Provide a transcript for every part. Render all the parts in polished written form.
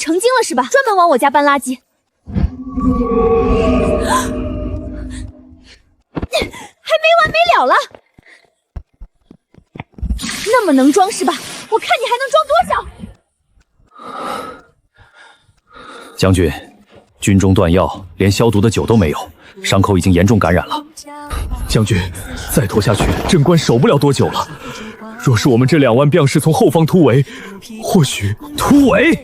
成精了是吧？专门往我家搬垃圾。还没完没了了。那么能装是吧？我看你还能装多少？将军，军中断药，连消毒的酒都没有，伤口已经严重感染了。将军，再拖下去，镇关守不了多久了。若是我们这2万将士从后方突围，或许突围，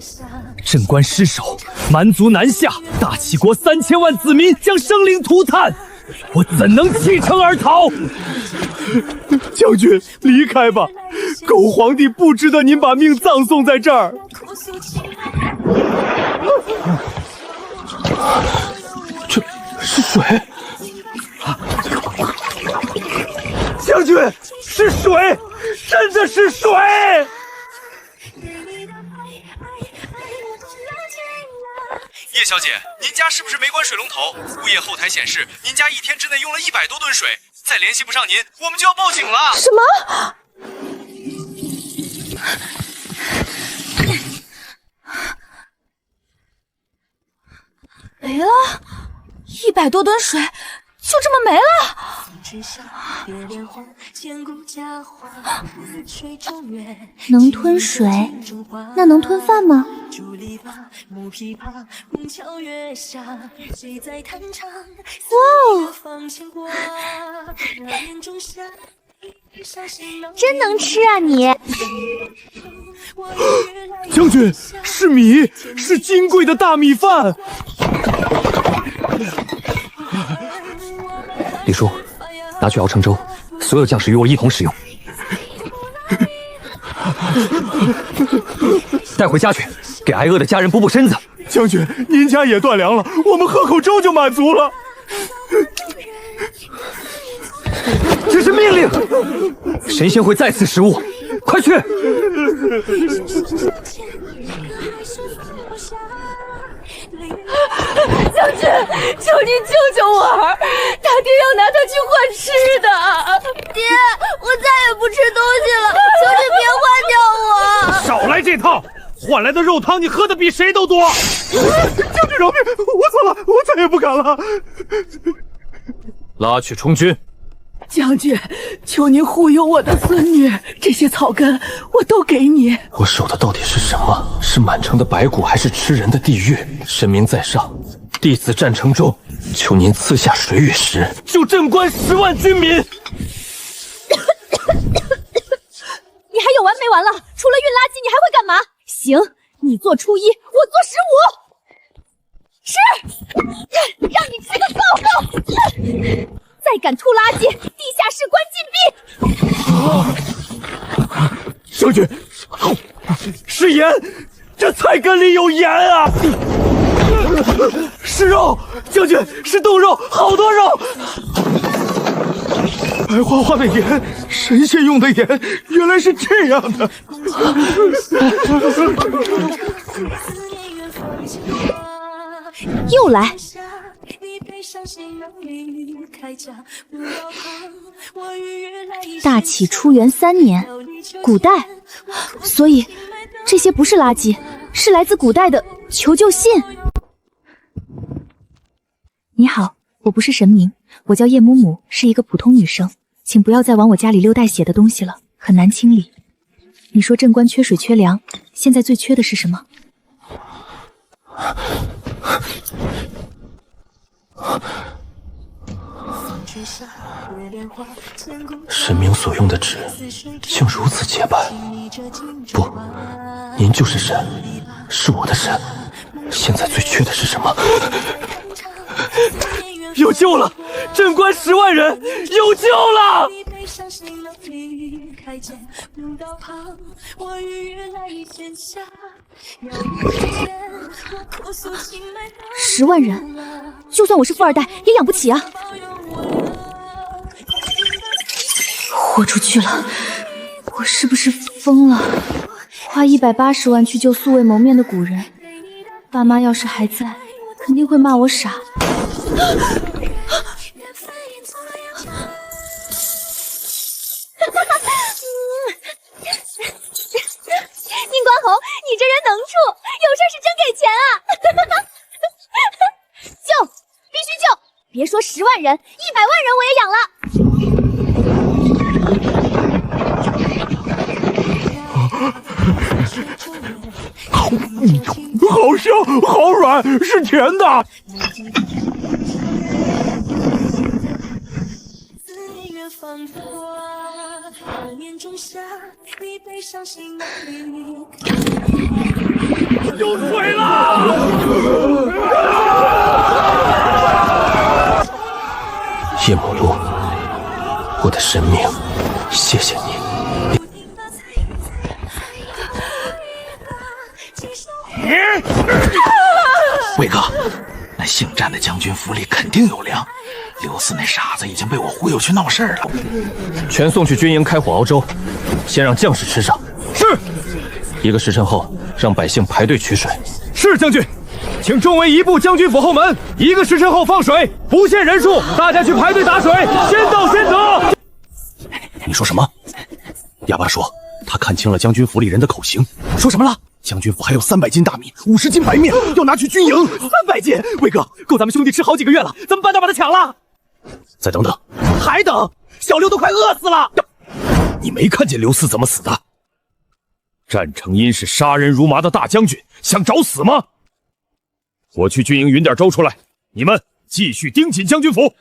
镇关失守，蛮族南下，大齐国3000万子民将生灵涂炭，我怎能弃城而逃？将军，离开吧，狗皇帝不值得您把命葬送在这儿。这是水！将军，是水，真的是水！叶小姐，您家是不是没关水龙头？物业后台显示，您家1天之内用了100多吨水，再联系不上您，我们就要报警了。什么？没了，100多吨水就这么没了。能吞水，那能吞饭吗？哇哦，真能吃啊你！将军，是米，是金贵的大米饭。李叔，拿去熬成粥，所有将士与我一同食用。带回家去，给挨饿的家人补补身子。将军，您家也断粮了，我们喝口粥就满足了。这是命令，神仙会再次食物，快去！将军，求您救救我儿，他爹要拿他去换吃的。爹，我再也不吃东西了，求你别换掉我。少来这套，换来的肉汤你喝的比谁都多。将军饶命，我错了，我再也不敢了。拉去充军。将军，求您护佑我的孙女，这些草根我都给你。我守的到底是什么？是满城的白骨，还是吃人的地狱？神明在上，弟子战城中，求您赐下水与食，救镇关10万军民。你还有完没完了？除了运垃圾，你还会干嘛？行，你做初一，我做15。吃，让你吃个够够！再敢吐垃圾，地下室关禁闭！将军，是盐，这菜根里有盐啊！是肉，将军，是冻肉，好多肉！白花花的盐，神仙用的盐，原来是这样的。又来。大启初元3年，古代，所以这些不是垃圾，是来自古代的求救信。你好，我不是神明，我叫叶母母，是一个普通女生，请不要再往我家里溜带血的东西了，很难清理。你说镇关缺水缺粮，现在最缺的是什么？神明所用的纸竟如此洁白。不，您就是神，是我的神。现在最缺的是什么？有救了！镇关10万人，有救了！10万人，就算我是富二代，也养不起啊！豁出去了，我是不是疯了？花180万去救素未谋面的古人，爸妈要是还在，肯定会骂我傻。宁关侯，你这人能处，有事是真给10万人、100万人我也养了。好香，好软，是甜的。有水了！夜幕路，我的神明，谢谢你。魏哥，那姓战的将军府里肯定有粮。刘四那傻子已经被我忽悠去闹事了。全送去军营开火熬粥，先让将士吃上。是。1个时辰后，让百姓排队取水。是将军。请众位移步将军府后门，1个时辰后放水，不限人数，大家去排队打水，先到先得。你说什么？哑巴说他看清了将军府里人的口型。说什么了？将军府还有300斤大米，50斤白面，要拿去军营。300斤，魏哥，够咱们兄弟吃好几个月了，咱们半道把他抢了。再等等，还等？小刘都快饿死了。你没看见刘四怎么死的？战成荫是杀人如麻的大将军，想找死吗？我去军营匀点粥出来，你们继续盯紧将军府。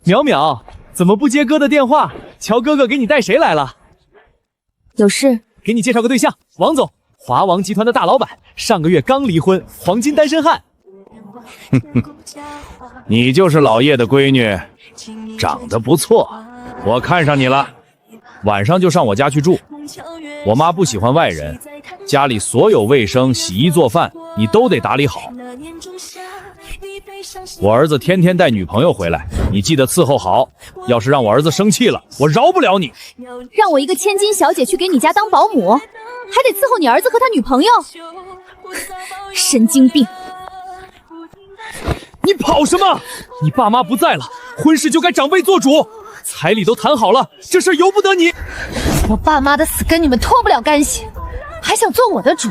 淼淼，怎么不接哥的电话？乔哥哥给你带谁来了？有事？给你介绍个对象，王总，华王集团的大老板，上个月刚离婚，黄金单身汉。你就是老叶的闺女，长得不错，我看上你了。晚上就上我家去住。我妈不喜欢外人，家里所有卫生、洗衣做饭你都得打理好。我儿子天天带女朋友回来，你记得伺候好。要是让我儿子生气了，我饶不了你。让我一个千金小姐去给你家当保姆，还得伺候你儿子和他女朋友，神经病！你跑什么？你爸妈不在了，婚事就该长辈做主，彩礼都谈好了，这事由不得你。我爸妈的死跟你们脱不了干系，还想做我的主，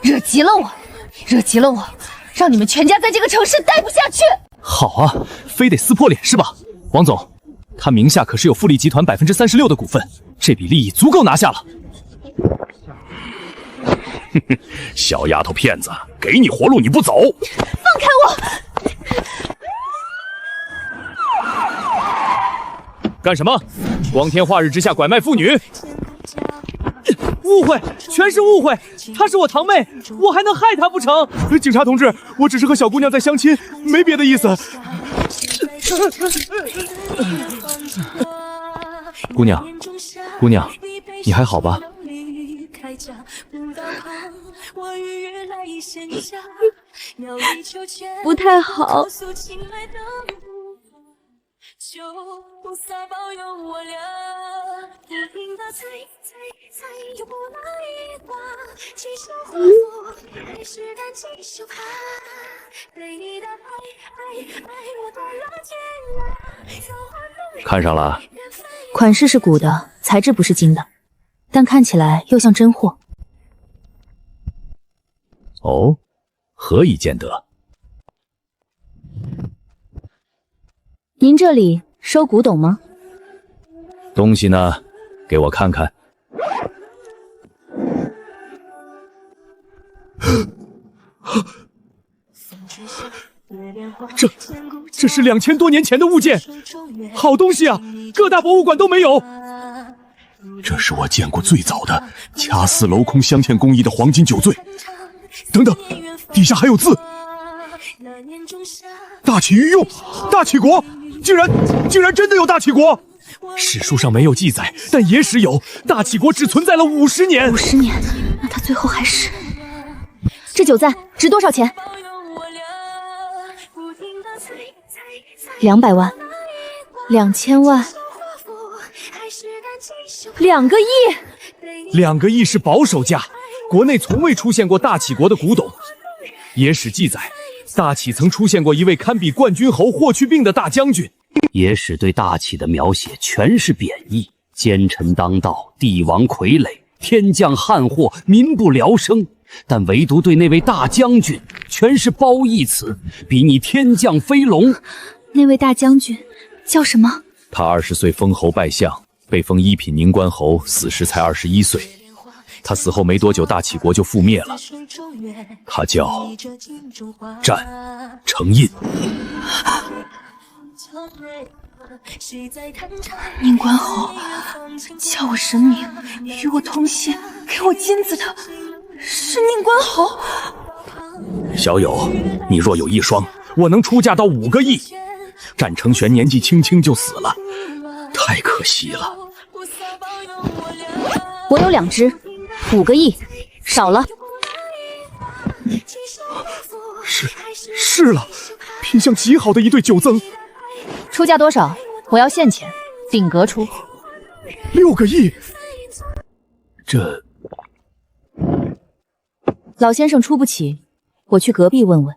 惹急了我，让你们全家在这个城市待不下去。好啊，非得撕破脸是吧？王总，他名下可是有富力集团36%的股份，这笔利益足够拿下了。小丫头片子，给你活路你不走，放开我！干什么？光天化日之下拐卖妇女？误会，全是误会，她是我堂妹，我还能害她不成？警察同志，我只是和小姑娘在相亲，没别的意思。姑娘，你还好吧？不太好。看上了？款式是古的，材质不是金的，但看起来又像真货。哦，何以见得？您这里收古董吗？东西呢？给我看看。这是2000多年前的物件，好东西啊，各大博物馆都没有。这是我见过最早的掐丝镂空镶嵌工艺的黄金酒醉。等等，底下还有字。大启御用，大启国，竟然真的有大启国。史书上没有记载，但野史有。大启国只存在了50年。50年，那他最后还是……这酒赞值多少钱？200万，2000万，2个亿，2个亿是保守价。国内从未出现过大启国的古董。野史记载，大启曾出现过一位堪比冠军侯霍去病的大将军。野史对大启的描写全是贬义，奸臣当道，帝王傀儡，天降旱祸，民不聊生，但唯独对那位大将军全是褒义词，比你天降飞龙。那位大将军叫什么？他20岁封侯拜相，被封一品宁关侯，死时才21岁。他死后没多久，大齐国就覆灭了。他叫战成印。宁关侯，叫我神明，与我同行，给我金子的是宁关侯。小友，你若有一双，我能出价到5个亿。战成玄年纪轻轻就死了，太可惜了。我有2只，5个亿，少了。是了，品相极好的一对酒增。出价多少？我要现钱，顶格出。6个亿。这老先生出不起，我去隔壁问问。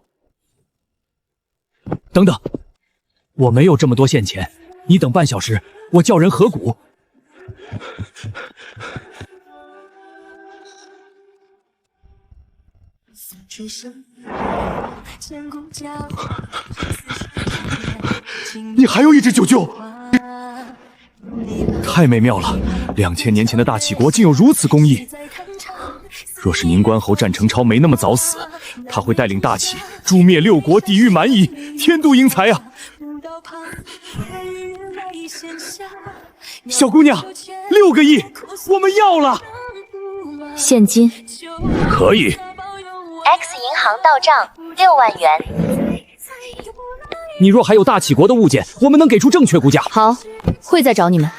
等等，我没有这么多现钱，你等半小时，我叫人合股。你还有一只九舅，太美妙了！2000年前的大齐国竟有如此工艺。若是宁关侯战成超没那么早死，他会带领大齐诛灭6国，抵御蛮夷，天妒英才啊！小姑娘，6个亿，我们要了！现金可以。 X 银行到账6万元。你若还有大齐国的物件，我们能给出正确估价。好，会再找你们。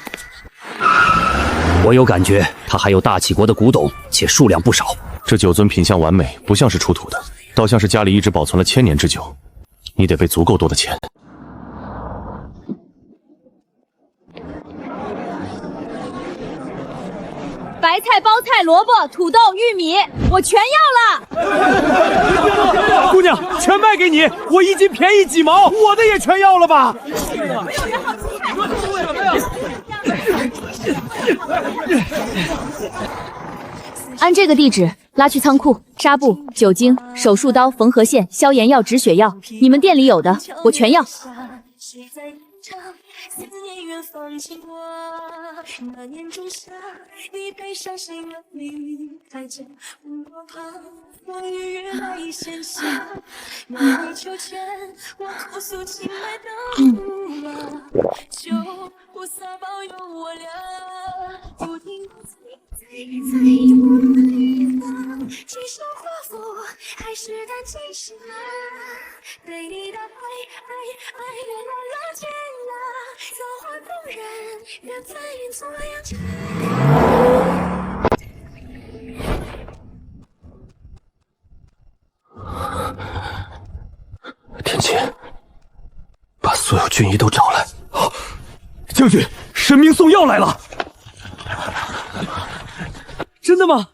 我有感觉，他还有大齐国的古董，且数量不少。这酒樽品相完美，不像是出土的，倒像是家里一直保存了1000年之久。你得备足够多的钱。白菜、包菜、萝卜、土豆、玉米，我全要了。姑娘，全卖给你，我1斤便宜几毛，我的也全要了吧。按这个地址拉去仓库，纱布、酒精、手术刀、缝合线、消炎药、止血药，你们店里有的我全要。思念远方牵挂，那年仲夏，你背上行了离开这乌罗旁，我与月来闲暇，梦里秋千，我哭诉情爱的路马，就菩萨保佑我俩，不停在我的地方，几首华服，还是单琴声啊，对你的爱越来越近了。造化动人，缘分运作两场。天启，把所有军医都找来。将军，神明送药来了。真的吗？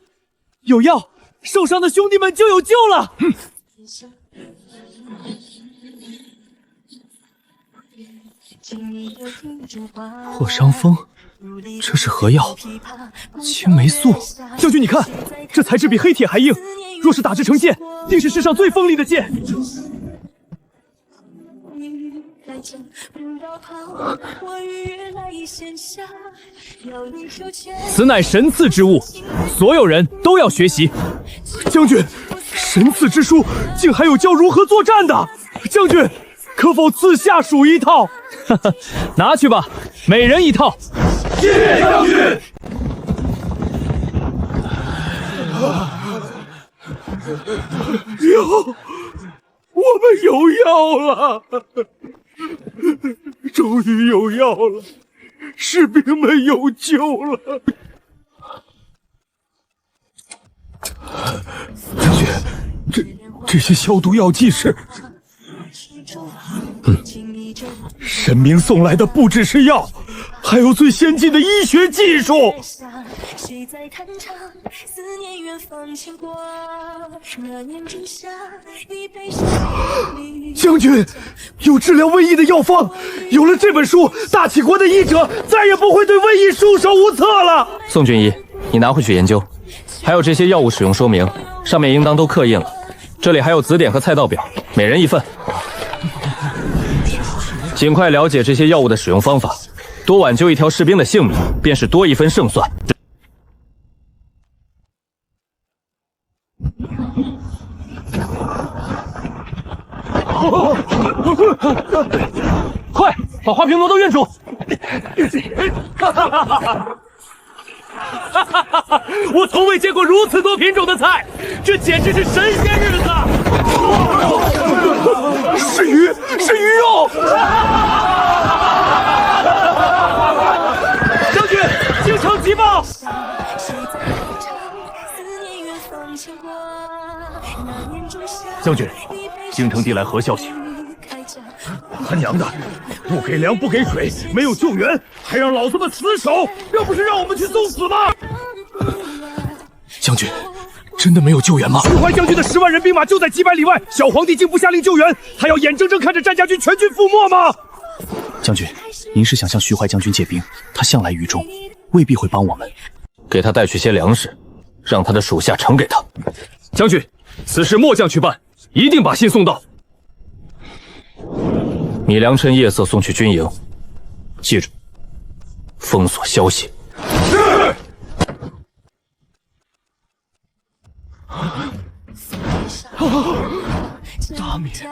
有药，受伤的兄弟们就有救了。破伤风，这是何药？青霉素。将军，你看，这材质比黑铁还硬，若是打制成剑，定是世上最锋利的剑。此乃神赐之物，所有人都要学习。将军，神赐之书竟还有教如何作战的。将军，可否赐下属一套？拿去吧，每人1套。谢谢将军。有，我们有药了，终于有药了，士兵们有救了。将军，这些消毒药剂是？神明送来的不只是药，还有最先进的医学技术。将军，有治疗瘟疫的药方，有了这本书，大齐国的医者再也不会对瘟疫束手无策了。宋军医，你拿回去研究。还有这些药物使用说明，上面应当都刻印了。这里还有词典和菜道表，每人一份。尽快了解这些药物的使用方法，多挽救一条士兵的性命，便是多一分胜算。快，把花瓶挪到院处！我从未见过如此多品种的菜，这简直是神仙日子！是鱼，是鱼肉！将军，京城急报！将军，京城递来何消息？他娘的，不给粮，不给水，没有救援，还让老子们死守，这不是让我们去送死吗？将军，真的没有救援吗？徐怀将军的10万人兵马就在几百里外，小皇帝竟不下令救援，还要眼睁睁看着战家军全军覆没吗？将军，您是想向徐怀将军借兵？他向来愚忠，未必会帮我们。给他带去些粮食，让他的属下呈给他。将军，此事末将去办，一定把信送到。米良趁夜色送去军营，记住，封锁消息。是。大米是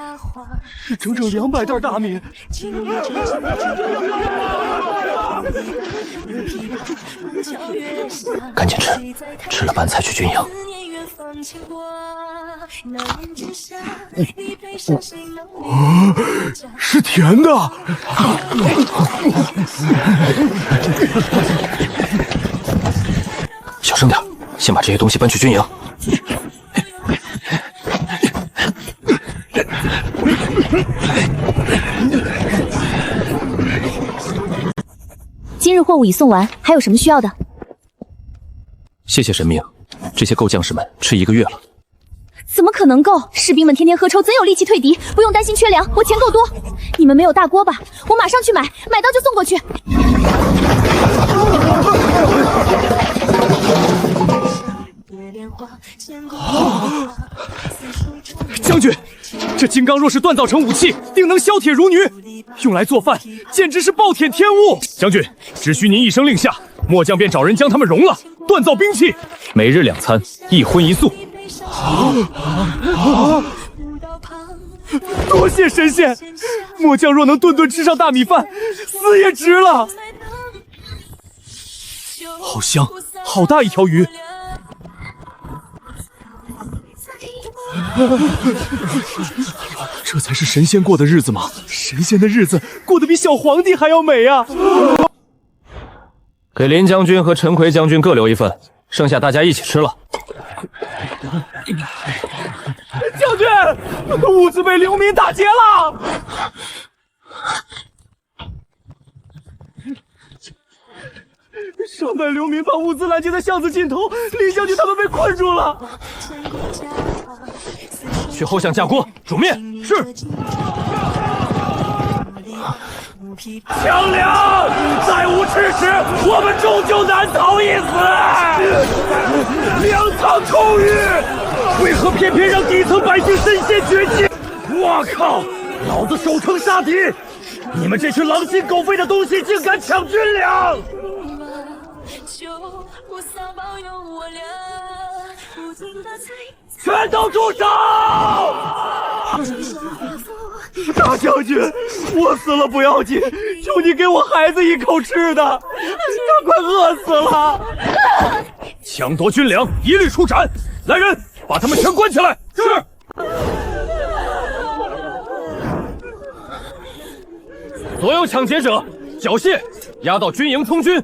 整整200袋大米。赶紧吃，吃了饭才去军营。是甜的。小声点，先把这些东西搬去军营。今日货物已送完，还有什么需要的？谢谢神明，这些够将士们吃1个月了。怎么可能够？士兵们天天喝抽，怎有力气退敌？不用担心缺粮，我钱够多。你们没有大锅吧？我马上去买，买到就送过去。将军，这金刚若是锻造成武器，定能削铁如泥，用来做饭简直是暴殄天物。将军，只需您一声令下，末将便找人将他们熔了，锻造兵器。每日2餐，1荤1素。多谢神仙，末将若能顿顿吃上大米饭，死也值了。好香，好大一条鱼。这才是神仙过的日子吗？神仙的日子过得比小皇帝还要美啊！给林将军和陈奎将军各留一份，剩下大家一起吃了。将军，物资被流民打劫了！上代流民把物资拦截在巷子尽头，林将军他们被困住了。去后巷架锅煮面。是。强梁，再无迟迟，我们终究难逃一死。粮仓充裕，为何偏偏让底层百姓身陷绝境？我靠！老子守城杀敌，你们这群狼心狗肺的东西竟敢抢军粮！全都住手！大将军，我死了不要紧，求你给我孩子一口吃的，他快饿死了！抢夺军粮，一律处斩！来人，把他们全关起来！是。所有抢劫者缴械，押到军营充军，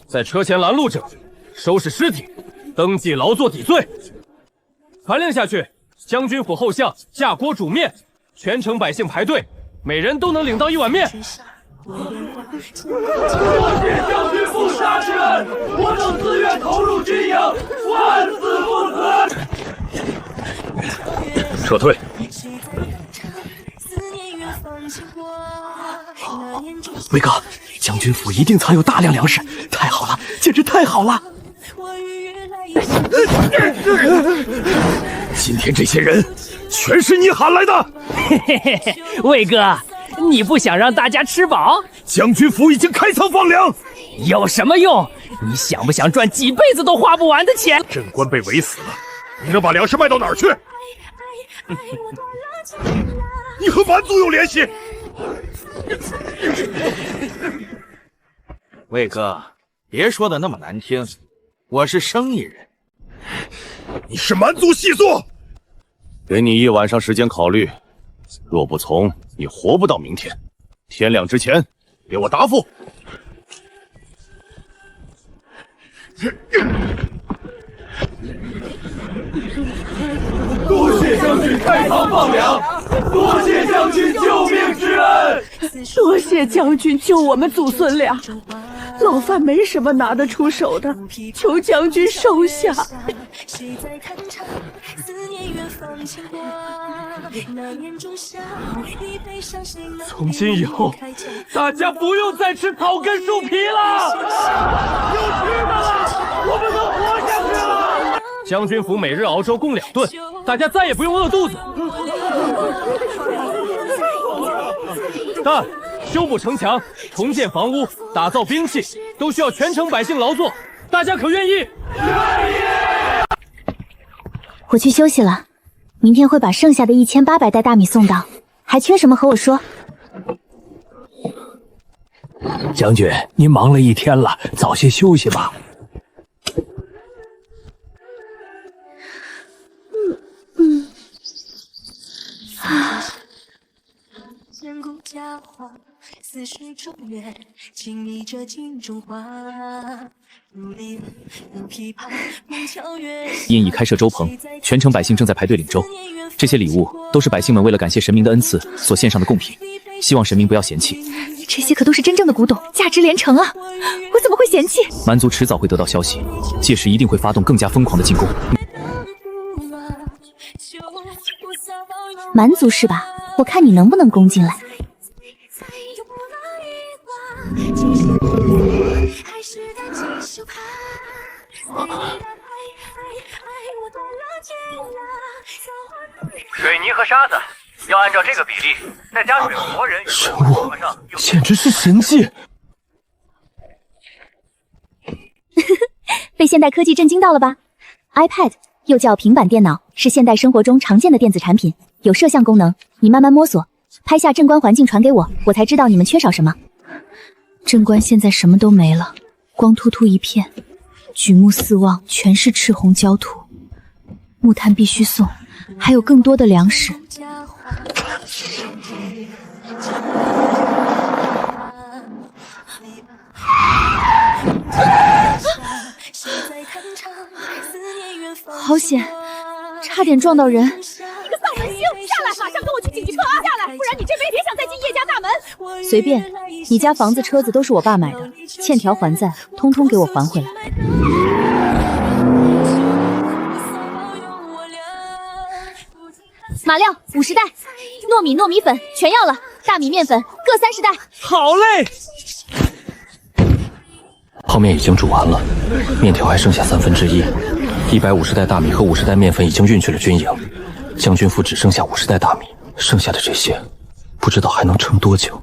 在车前拦路者收拾尸体，登记劳作抵罪。传令下去，将军府后巷架锅煮面，全城百姓排队，每人都能领到1碗面。我借将军不杀之恩，我等自愿投入军营，万死不辞。撤退。威哥，将军府一定藏有大量粮食，太好了，简直太好了！今天这些人全是你喊来的。嘿嘿嘿，魏哥，你不想让大家吃饱？将军府已经开仓放粮，有什么用？你想不想赚几辈子都花不完的钱？镇关被围死了，你能把粮食卖到哪儿去？你和蛮族有联系？魏哥，别说的那么难听，我是生意人。你是蛮族细作，给你1晚上时间考虑，若不从，你活不到明天。天亮之前给我答复。多谢将军开仓放粮，多谢将军救命之恩，多谢将军救我们祖孙俩。老范没什么拿得出手的，求将军收下。从今以后，大家不用再吃草根树皮了，有吃的了，我们能活下去了。将军府每日熬粥供2顿，大家再也不用饿肚子。但修补城墙、重建房屋、打造兵器，都需要全城百姓劳作，大家可愿意？愿意！我去休息了，明天会把剩下的1800袋大米送到。还缺什么和我说。将军，您忙了一天了，早些休息吧。因已开设粥棚，全城百姓正在排队领粥。这些礼物都是百姓们为了感谢神明的恩赐所献上的贡品，希望神明不要嫌弃。这些可都是真正的古董，价值连城啊！我怎么会嫌弃？蛮族迟早会得到消息，届时一定会发动更加疯狂的进攻。蛮族是吧？我看你能不能攻进来。水泥和沙子要按照这个比例，再加水活人。神物，简直是神迹！被现代科技震惊到了吧 ？iPad 又叫平板电脑，是现代生活中常见的电子产品，有摄像功能。你慢慢摸索，拍下镇关环境传给我，我才知道你们缺少什么。镇关现在什么都没了，光秃秃一片，举目四望全是赤红焦土。木炭必须送，还有更多的粮食。好险，差点撞到人。你个丧门星，下来，马上跟我去紧急车啊！下来，不然你这辈子别想再进叶家大门。随便，你家房子车子都是我爸买的，欠条还债，通通给我还回来。马料50袋，糯米粉全要了，大米面粉各30袋。好嘞。泡面已经煮完了，面条还剩下1/3，150袋大米和50袋面粉已经运去了军营，将军府只剩下50袋大米，剩下的这些不知道还能撑多久。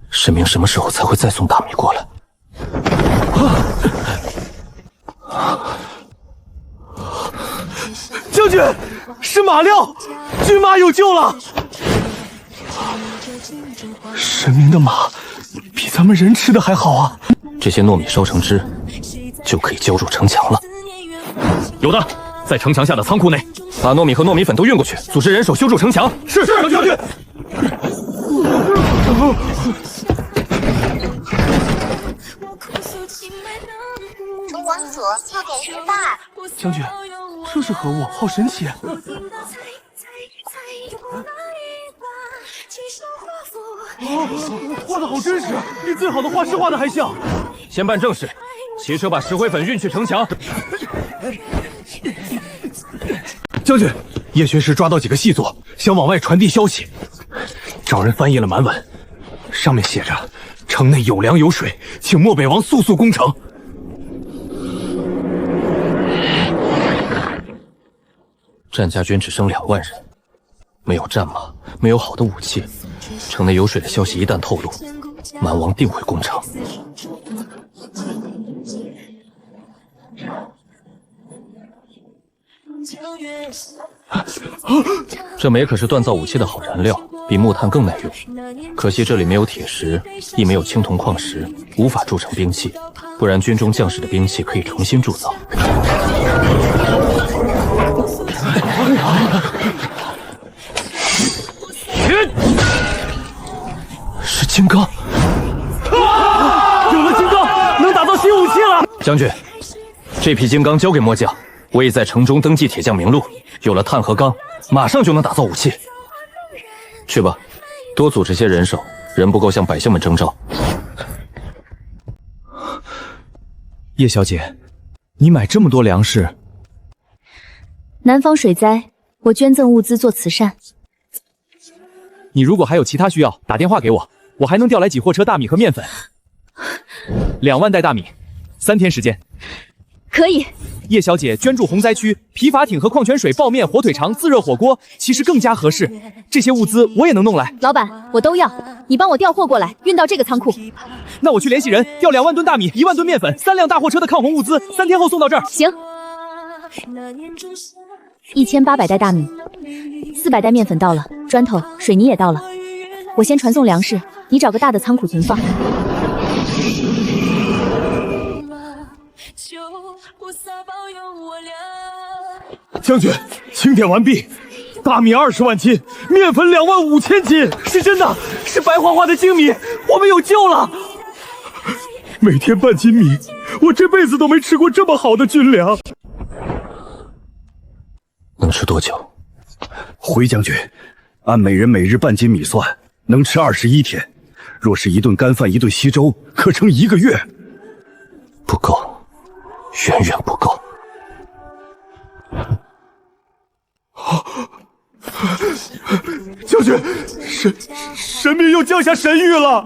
神明什么时候才会再送大米过来？将军，是马料，军马有救了！神明的马比咱们人吃的还好啊！这些糯米烧成汁，就可以浇筑城墙了。有的，在城墙下的仓库内，把糯米和糯米粉都运过去，组织人手修筑城墙。是，将军。中王所6点18。将军，这是何物？好神奇！画的好真实，比最好的画师画的还像。先办正事，骑车把石灰粉运去城墙。将军，叶学士抓到几个细作，想往外传递消息。找人翻译了满文，上面写着：城内有粮有水，请漠北王速攻城。战家军只剩2万人，没有战马，没有好的武器，城内有水的消息一旦透露，蛮王定会攻城。这煤可是锻造武器的好燃料，比木炭更耐用。可惜这里没有铁石，亦没有青铜矿石，无法铸成兵器。不然军中将士的兵器可以重新铸造。是金刚！有了金刚，能打造新武器了。将军，这批金刚交给末将，我已在城中登记铁匠名录。有了碳和钢，马上就能打造武器。去吧，多组织些人手，人不够向百姓们征召。叶小姐，你买这么多粮食？南方水灾，我捐赠物资做慈善。你如果还有其他需要，打电话给我，我还能调来几货车大米和面粉。2万袋大米，3天时间。可以。叶小姐捐助洪灾区，皮筏艇和矿泉水、泡面、火腿肠、自热火锅，其实更加合适。这些物资我也能弄来。老板，我都要，你帮我调货过来，运到这个仓库。那我去联系人，调2万吨大米、1万吨面粉、3辆大货车的抗洪物资，3天后送到这儿。行。1800袋大米，400袋面粉到了，砖头、水泥也到了。我先传送粮食，你找个大的仓库存放。将军，清点完毕，大米20万斤，面粉2万5千斤，是真的，是白花花的精米，我们有救了。每天半斤米，我这辈子都没吃过这么好的军粮。能吃多久？回将军，按每人每日半斤米算，能吃21天。若是一顿干饭，一顿稀粥，可撑1个月。不够，远远不够。将军，神明又降下神谕了。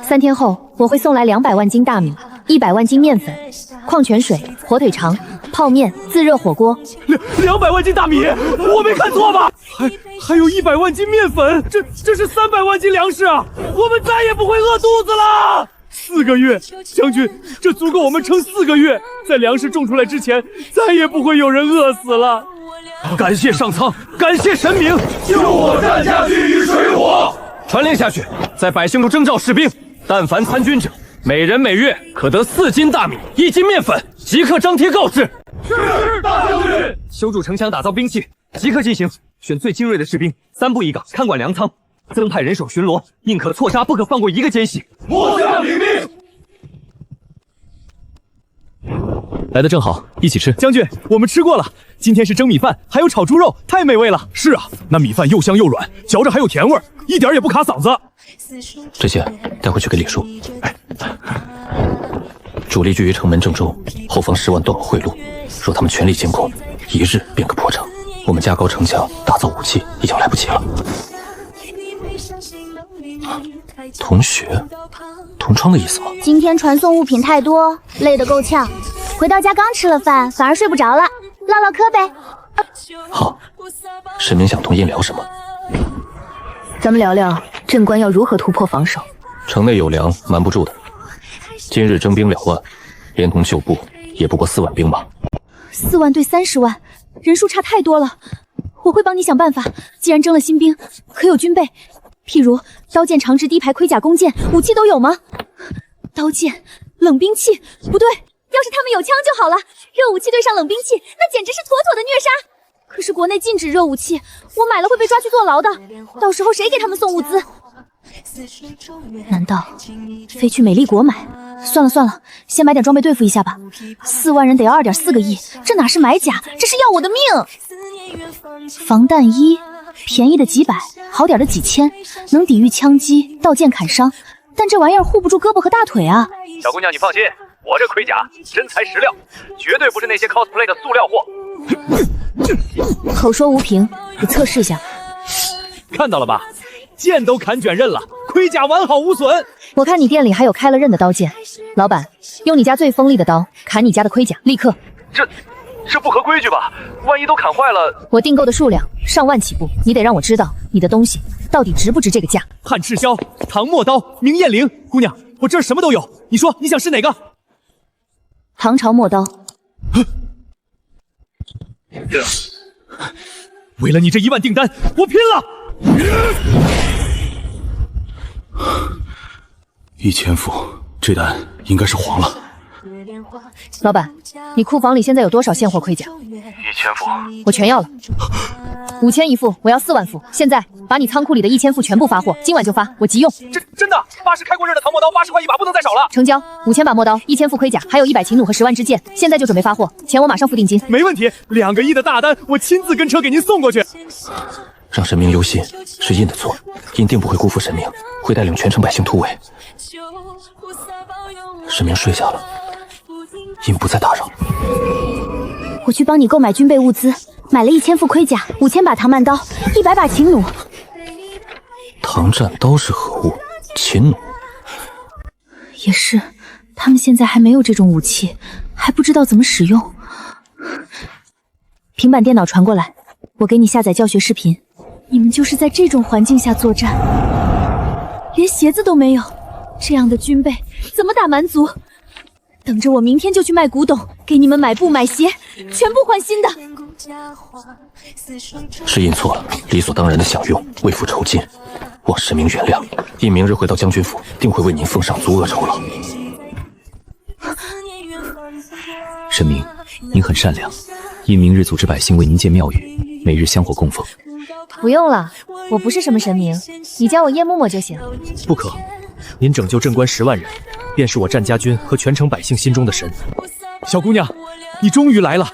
3天后，我会送来200万斤大米、100万斤面粉、矿泉水、火腿肠、泡面、自热火锅。200万斤大米，我没看错吧？还有100万斤面粉，这是300万斤粮食啊！我们再也不会饿肚子了。4个月，将军，这足够我们撑4个月。在粮食种出来之前，再也不会有人饿死了。感谢上苍，感谢神明，救我战家军于水火！传令下去，在百姓中征召士兵，但凡参军者，每人每月可得4斤大米、1斤面粉，即刻张贴告示。是，大将军。修筑城墙，打造兵器，即刻进行。选最精锐的士兵，3部1岗，看管粮仓，增派人手巡逻，宁可错杀，不可放过1个奸细。末将领命。来得正好，一起吃。将军，我们吃过了，今天是蒸米饭，还有炒猪肉，太美味了。是啊，那米饭又香又软，嚼着还有甜味，一点也不卡嗓子。这些带回去给李叔。主力聚于城门正中，后方10万断我贿赂，若他们全力进攻，1日便可破城。我们加高城墙，打造武器已经来不及了。同学，同窗的意思吗？今天传送物品太多，累得够呛。回到家刚吃了饭，反而睡不着了，唠唠嗑呗。好，神明想同音聊什么？咱们聊聊镇关要如何突破防守。城内有粮，瞒不住的。今日征兵2万，连同旧部也不过4万兵马。4万对30万，人数差太多了。我会帮你想办法。既然征了新兵，可有军备？譬如刀剑、长直、低排、盔甲、弓箭，武器都有吗？刀剑、冷兵器，不对，要是他们有枪就好了。热武器对上冷兵器，那简直是妥妥的虐杀。可是国内禁止热武器，我买了会被抓去坐牢的。到时候谁给他们送物资？难道非去美丽国买？算了算了，先买点装备对付一下吧。4万人得要2.4个亿，这哪是买甲，这是要我的命！防弹衣，便宜的几百，好点的几千，能抵御枪击、刀剑砍伤，但这玩意儿护不住胳膊和大腿啊！小姑娘，你放心，我这盔甲真材实料，绝对不是那些 cosplay 的塑料货。口说无凭，你测试一下。看到了吧？剑都砍卷刃了，盔甲完好无损。我看你店里还有开了刃的刀剑，老板，用你家最锋利的刀砍你家的盔甲，立刻。这不合规矩吧？万一都砍坏了……我订购的数量上万起步，你得让我知道你的东西到底值不值这个价。汉赤霄、唐磨刀、明艳绫，姑娘，我这儿什么都有，你说你想试哪个？唐朝磨刀。为了你这1万订单，我拼了！1000副，这单应该是黄了。老板，你库房里现在有多少现货盔甲？1000副，我全要了。5000一副，我要4万副。现在把你仓库里的1000副全部发货，今晚就发，我急用。真的，80开过刃的唐磨刀80块一把，不能再少了。成交，5000把磨刀，1000副盔甲，还有100秦弩和10万支箭，现在就准备发货，钱我马上付定金。没问题，2个亿的大单，我亲自跟车给您送过去。让神明忧心是印的错，印定不会辜负神明，会带领全城百姓突围。神明睡下了，印不再打扰。我去帮你购买军备物资，买了1000副盔甲，5000把唐曼刀，100把秦弩。唐战刀是何物？秦弩也是，他们现在还没有这种武器，还不知道怎么使用。平板电脑传过来，我给你下载教学视频。你们就是在这种环境下作战，连鞋子都没有，这样的军备怎么打蛮族？等着我明天就去卖古董，给你们买布买鞋，全部换新的。是印错了，理所当然的享用，为父酬金，望神明原谅。印明日回到将军府，定会为您奉上足额酬劳。神明，您很善良，印明日组织百姓为您建庙宇，每日香火供奉。不用了，我不是什么神明，你叫我叶嬷嬷就行。不可，您拯救镇关10万人，便是我战家军和全城百姓心中的神。小姑娘，你终于来了！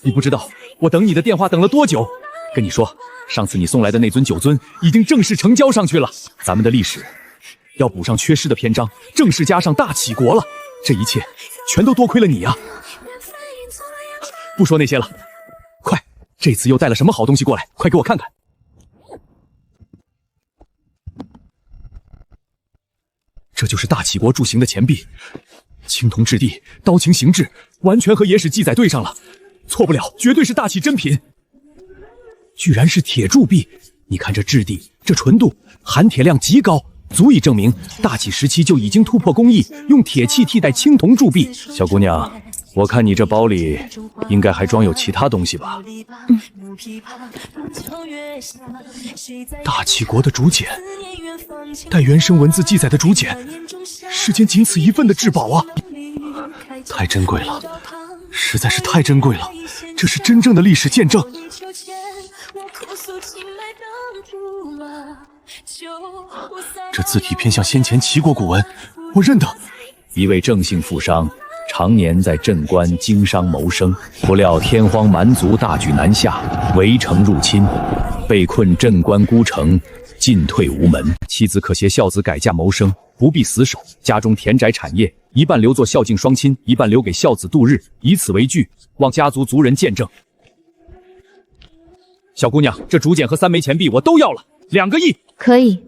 你不知道我等你的电话等了多久。跟你说，上次你送来的那尊9尊已经正式成交上去了。咱们的历史要补上缺失的篇章，正式加上大齐国了。这一切全都多亏了你啊！不说那些了，快，这次又带了什么好东西过来？快给我看看。这就是大齐国铸行的钱币，青铜质地，刀形形制，完全和野史记载对上了，错不了，绝对是大齐珍品。居然是铁铸币，你看这质地，这纯度，含铁量极高，足以证明大齐时期就已经突破工艺，用铁器替代青铜铸币。小姑娘，我看你这包里应该还装有其他东西吧？大齐国的竹简，带原生文字记载的竹简，世间仅此一份的至宝啊！太珍贵了，实在是太珍贵了，这是真正的历史见证。这字体偏向先前齐国古文，我认得。一位郑姓富商，常年在镇关经商谋生，不料天荒蛮族大举南下，围城入侵，被困镇关孤城，进退无门。妻子可携孝子改嫁谋生，不必死守，家中田宅产业一半留作孝敬双亲，一半留给孝子度日，以此为据，望家族族人见证。小姑娘，这竹简和3枚钱币我都要了，2个亿。可以，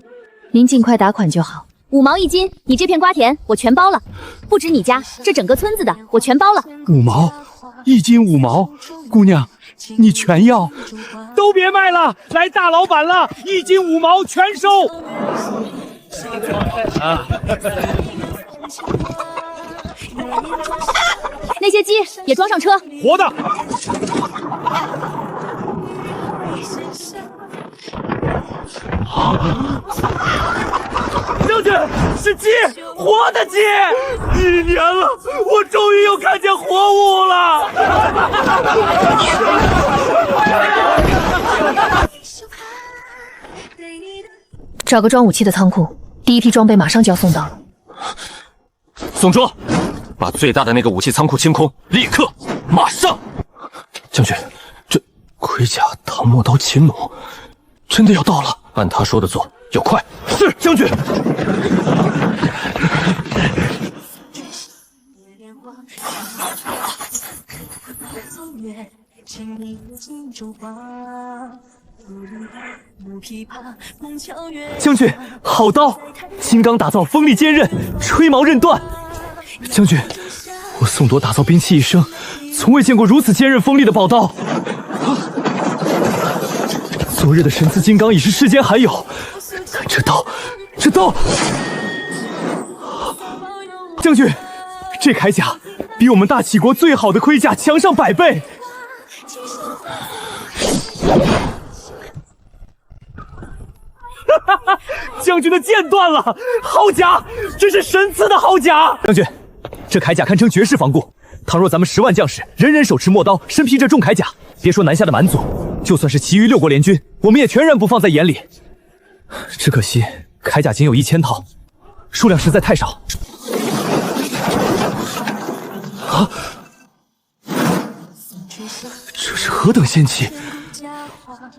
您尽快打款就好。5毛1斤，你这片瓜田我全包了，不止你家，这整个村子的我全包了。5毛，1斤5毛，姑娘，你全要？都别卖了，来大老板了，1斤5毛全收。那些鸡也装上车，活的。将军，是鸡，活的鸡！1年了，我终于又看见活物了。找个装武器的仓库，第一批装备马上就要送到了。宋卓，把最大的那个武器仓库清空，立刻，马上！将军，这盔甲、唐磨刀、秦弩，真的要到了。按他说的做，要快。是，将军。将军，好刀，金刚打造，锋利坚韧，吹毛刃断。将军，我宋铎打造兵器一生，从未见过如此坚韧锋利的宝刀。昨日的神赐金刚已是世间罕有，但这刀，将军，这铠甲比我们大齐国最好的盔甲强上100倍。将军的剑断了，好甲，这是神赐的好甲。将军，这铠甲堪称绝世防固，倘若咱们10万将士人人手持陌刀，身披这重铠甲，别说南下的蛮族，就算是其余6国联军，我们也全然不放在眼里。只可惜铠甲仅有1000套，数量实在太少。啊！这是何等仙器！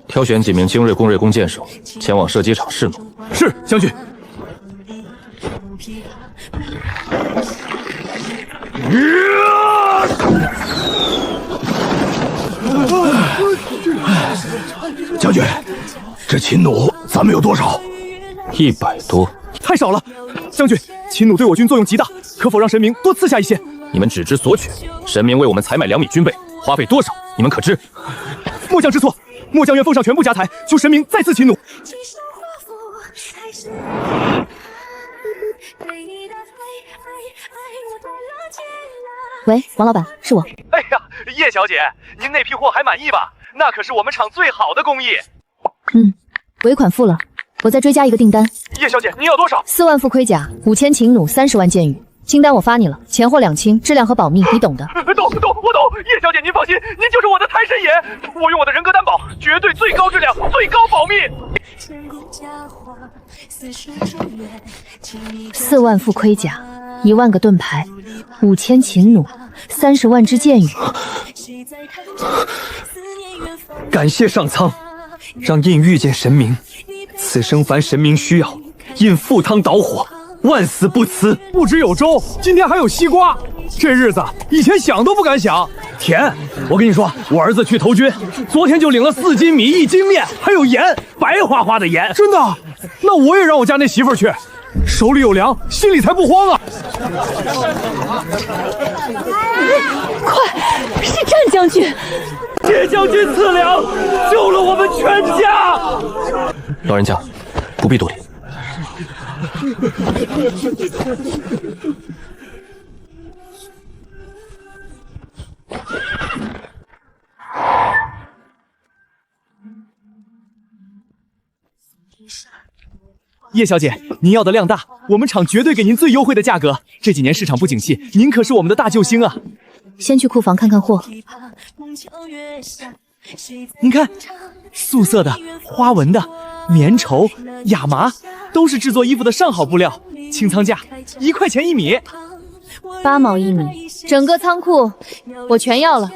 挑选几名精锐弓箭手，前往射击场试弩。是，将军。将军，这秦弩咱们有多少？100多，太少了。将军，秦弩对我军作用极大，可否让神明多赐下一些？你们只知索取，神明为我们采买2米军备，花费多少，你们可知？末将知错，末将愿奉上全部家财，求神明再赐秦弩。喂，王老板，是我。哎呀，叶小姐，您那批货还满意吧？那可是我们厂最好的工艺。尾款付了，我再追加一个订单。叶小姐，您要多少？4万副盔甲，5000秦弩，30万箭雨。清单我发你了，钱货两清，质量和保密你懂的。我懂。叶小姐您放心，您就是我的财神爷，我用我的人格担保，绝对最高质量、最高保密。4万副盔甲，1万个盾牌，5000秦弩，30万支箭雨。感谢上苍，让印遇见神明，此生凡神明需要，印赴汤蹈火。万死不辞。不只有粥，今天还有西瓜。这日子以前想都不敢想。甜，我跟你说，我儿子去投军，昨天就领了4斤米、1斤面，还有盐，白花花的盐。真的？那我也让我家那媳妇儿去，手里有粮，心里才不慌啊。快，是战将军！叶将军赐粮，救了我们全家。老人家，不必多礼。叶小姐，您要的量大，我们厂绝对给您最优惠的价格。这几年市场不景气，您可是我们的大救星啊！先去库房看看货。您看，素色的、花纹的、棉绸、亚麻，都是制作衣服的上好布料。清仓价1块钱1米，8毛1米，整个仓库我全要了。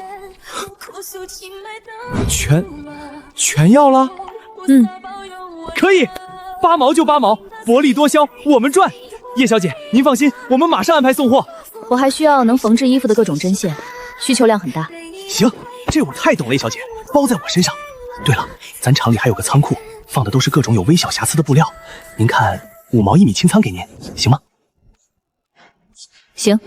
全要了？可以，8毛就8毛，薄利多销，我们赚。叶小姐，您放心，我们马上安排送货。我还需要能缝制衣服的各种针线，需求量很大。行，这我太懂了，叶小姐，包在我身上。对了，咱厂里还有个仓库，放的都是各种有微小瑕疵的布料。您看，5毛1米清仓给您，行吗？行。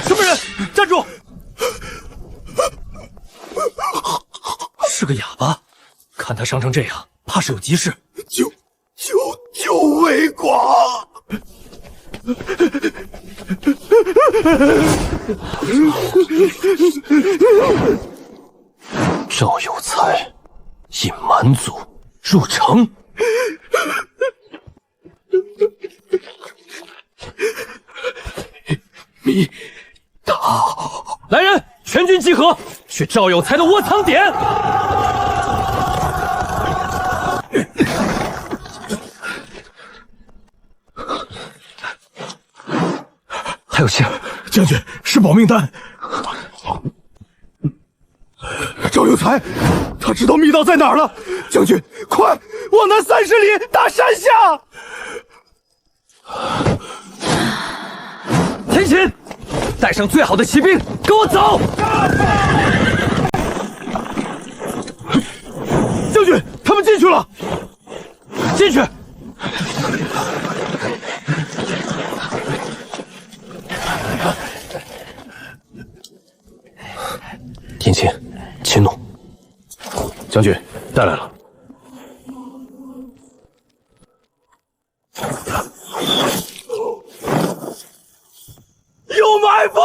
什么人？站住！是个哑巴，看他伤成这样，怕是有急事。救魏广！赵有才引蛮族入城。密道，来人，全军集合，去赵有才的窝藏点。还有信，将军是保命单。赵有才，他知道密道在哪儿了。将军，快往南30里大山下。田勤，带上最好的骑兵，跟我走。将军，他们进去了。进去。将军带来了。有埋伏！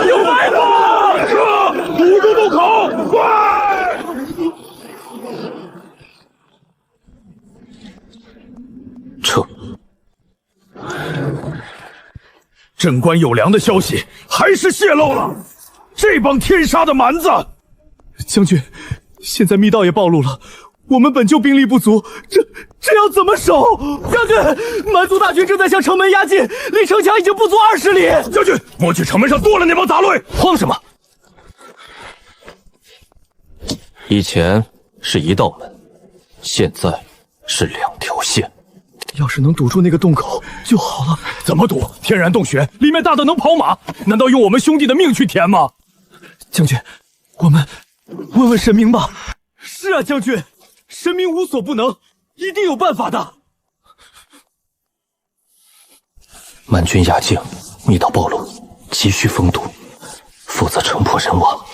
有埋伏！堵住洞口，快！撤！镇关有粮的消息还是泄露了，这帮天杀的蛮子！将军，现在密道也暴露了。我们本就兵力不足，这要怎么守？将军，蛮族大军正在向城门压进，离城墙已经不足20里。将军，过去城门上多了那帮杂碎，慌什么？以前是一道门，现在是2条线。要是能堵住那个洞口就好了。怎么堵？天然洞穴，里面大的能跑马，难道用我们兄弟的命去填吗？将军，我们问问神明吧。是啊，将军。神明无所不能，一定有办法的。蛮军压境，密道暴露，急需封堵，否则城破人亡。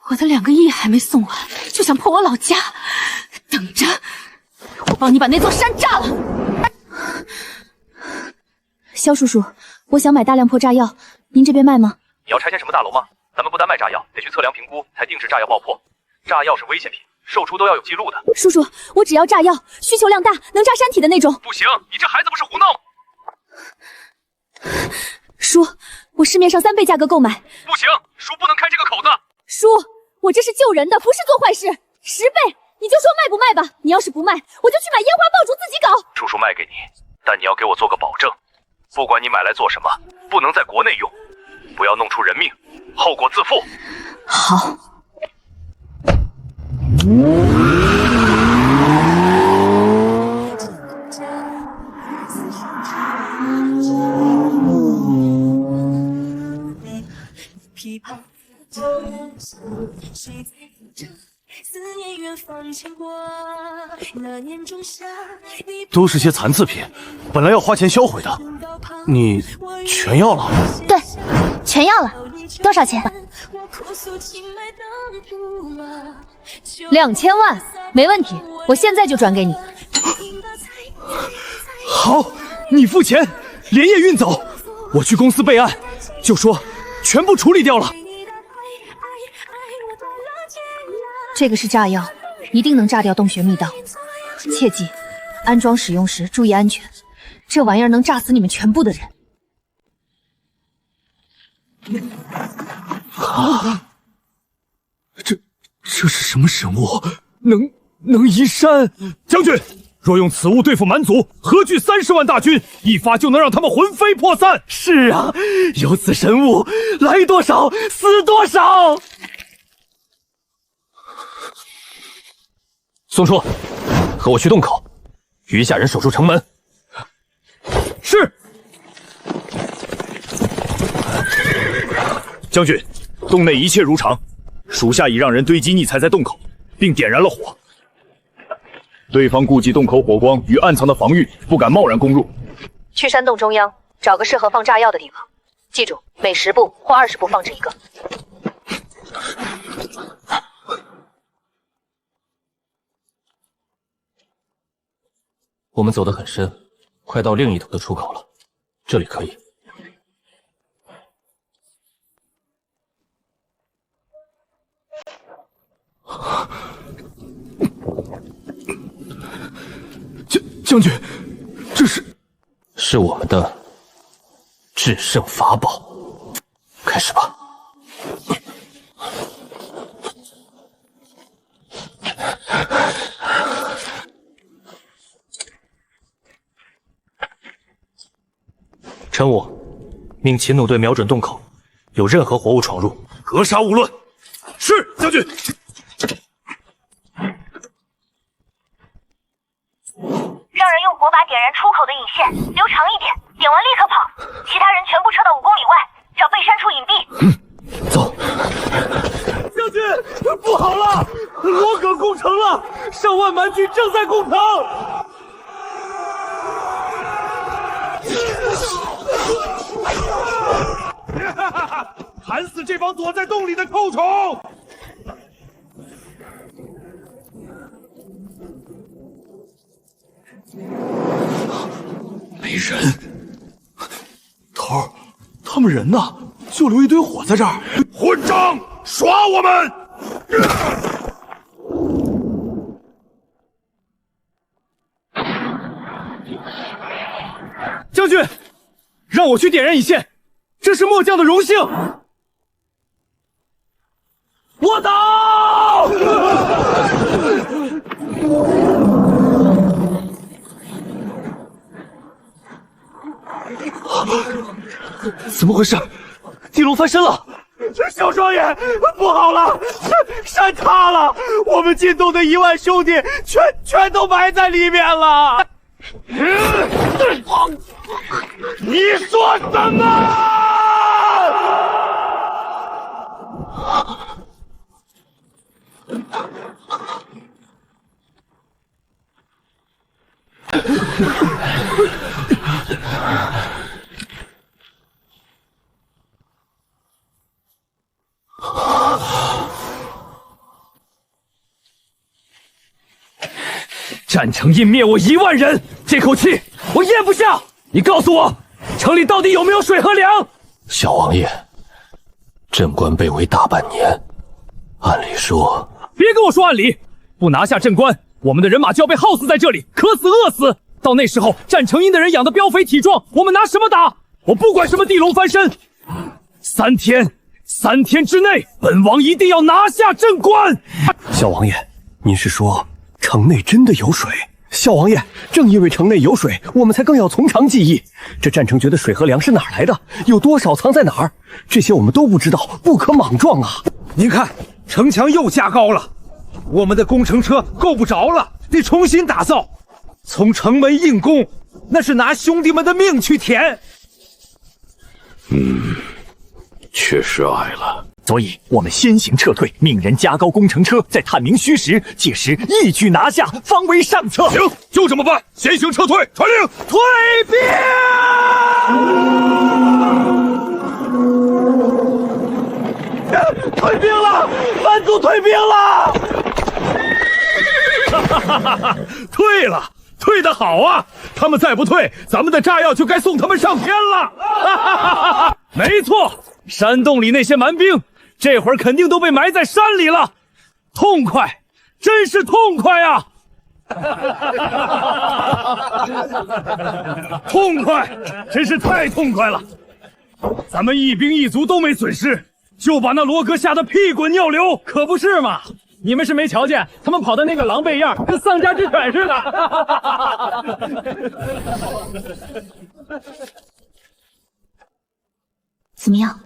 我的2个亿还没送完，就想破我老家，等着，我帮你把那座山炸了。萧叔叔，我想买大量破炸药，您这边卖吗？你要拆迁什么大楼吗？咱们不单卖炸药，得去测量评估，才定制炸药爆破。炸药是危险品，售出都要有记录的。叔叔，我只要炸药，需求量大，能炸山体的那种。不行，你这孩子不是胡闹吗？叔，我市面上3倍价格购买。不行，叔不能开这个口子。叔，我这是救人的，不是做坏事。10倍，你就说卖不卖吧。你要是不卖，我就去买烟花爆竹自己搞。叔叔卖给你，但你要给我做个保证。不管你买来做什么，不能在国内用，不要弄出人命，后果自负。好。都是些残次品，本来要花钱销毁的，你全要了？对，全要了。多少钱？2000万，没问题，我现在就转给你。好，你付钱，连夜运走。我去公司备案，就说全部处理掉了。这个是炸药，一定能炸掉洞穴密道。切记，安装使用时注意安全，这玩意儿能炸死你们全部的人。这是什么神物？能移山？将军，若用此物对付蛮族，何惧30万大军，一发就能让他们魂飞魄散。是啊，有此神物，来多少死多少。宋初，和我去洞口，余下人守住城门。是。将军，洞内一切如常，属下已让人堆积逆材在洞口，并点燃了火。对方顾忌洞口火光与暗藏的防御，不敢贸然攻入。去山洞中央找个适合放炸药的地方，记住，每10步或20步放置一个。我们走得很深，快到另一头的出口了，这里可以。将军，这是我们的制胜法宝，开始吧。陈武，命秦弩队瞄准洞口，有任何活物闯入，格杀勿论。是，将军。让人用火把点燃出口的引线，留长一点，点完立刻跑。其他人全部撤到5公里外，找背山处隐蔽。走。军，不好了，罗葛攻城了，上万蛮军正在攻城。砍死这帮躲在洞里的臭虫！没人，头儿，他们人呢？就留一堆火在这儿。混账！耍我们！将军，让我去点燃引线，这是末将的荣幸。我倒！怎么回事？地龙翻身了！小少爷，不好了，山塌了，我们进洞的1万兄弟全都埋在里面了。你说什么？战城印灭我1万人，这口气我咽不下。你告诉我，城里到底有没有水和粮？小王爷，镇关被围大半年，按理说……别跟我说按理，不拿下镇关，我们的人马就要被耗死在这里，渴死饿死。到那时候，战城阴的人养得膘肥体壮，我们拿什么打？我不管什么地龙翻身，3天之内，本王一定要拿下镇关。小王爷，您是说城内真的有水？小王爷，正因为城内有水，我们才更要从长计议。这战城诀的水和粮是哪来的？有多少藏在哪儿？这些我们都不知道，不可莽撞啊！您看，城墙又加高了，我们的工程车够不着了，得重新打造。从城门硬攻，那是拿兄弟们的命去填。确实矮了。所以我们先行撤退，命人加高工程车，再探明虚实，届时一举拿下，方为上策。行，就这么办。先行撤退，传令，退兵！退兵了，蛮族退兵了！退了，退得好啊！他们再不退，咱们的炸药就该送他们上天了。没错，山洞里那些蛮兵。这会儿肯定都被埋在山里了，痛快，真是痛快啊！痛快，真是太痛快了！咱们一兵一卒都没损失，就把那罗哥吓得屁滚尿流，可不是嘛？你们是没瞧见他们跑的那个狼狈样，跟丧家之犬似的。怎么样，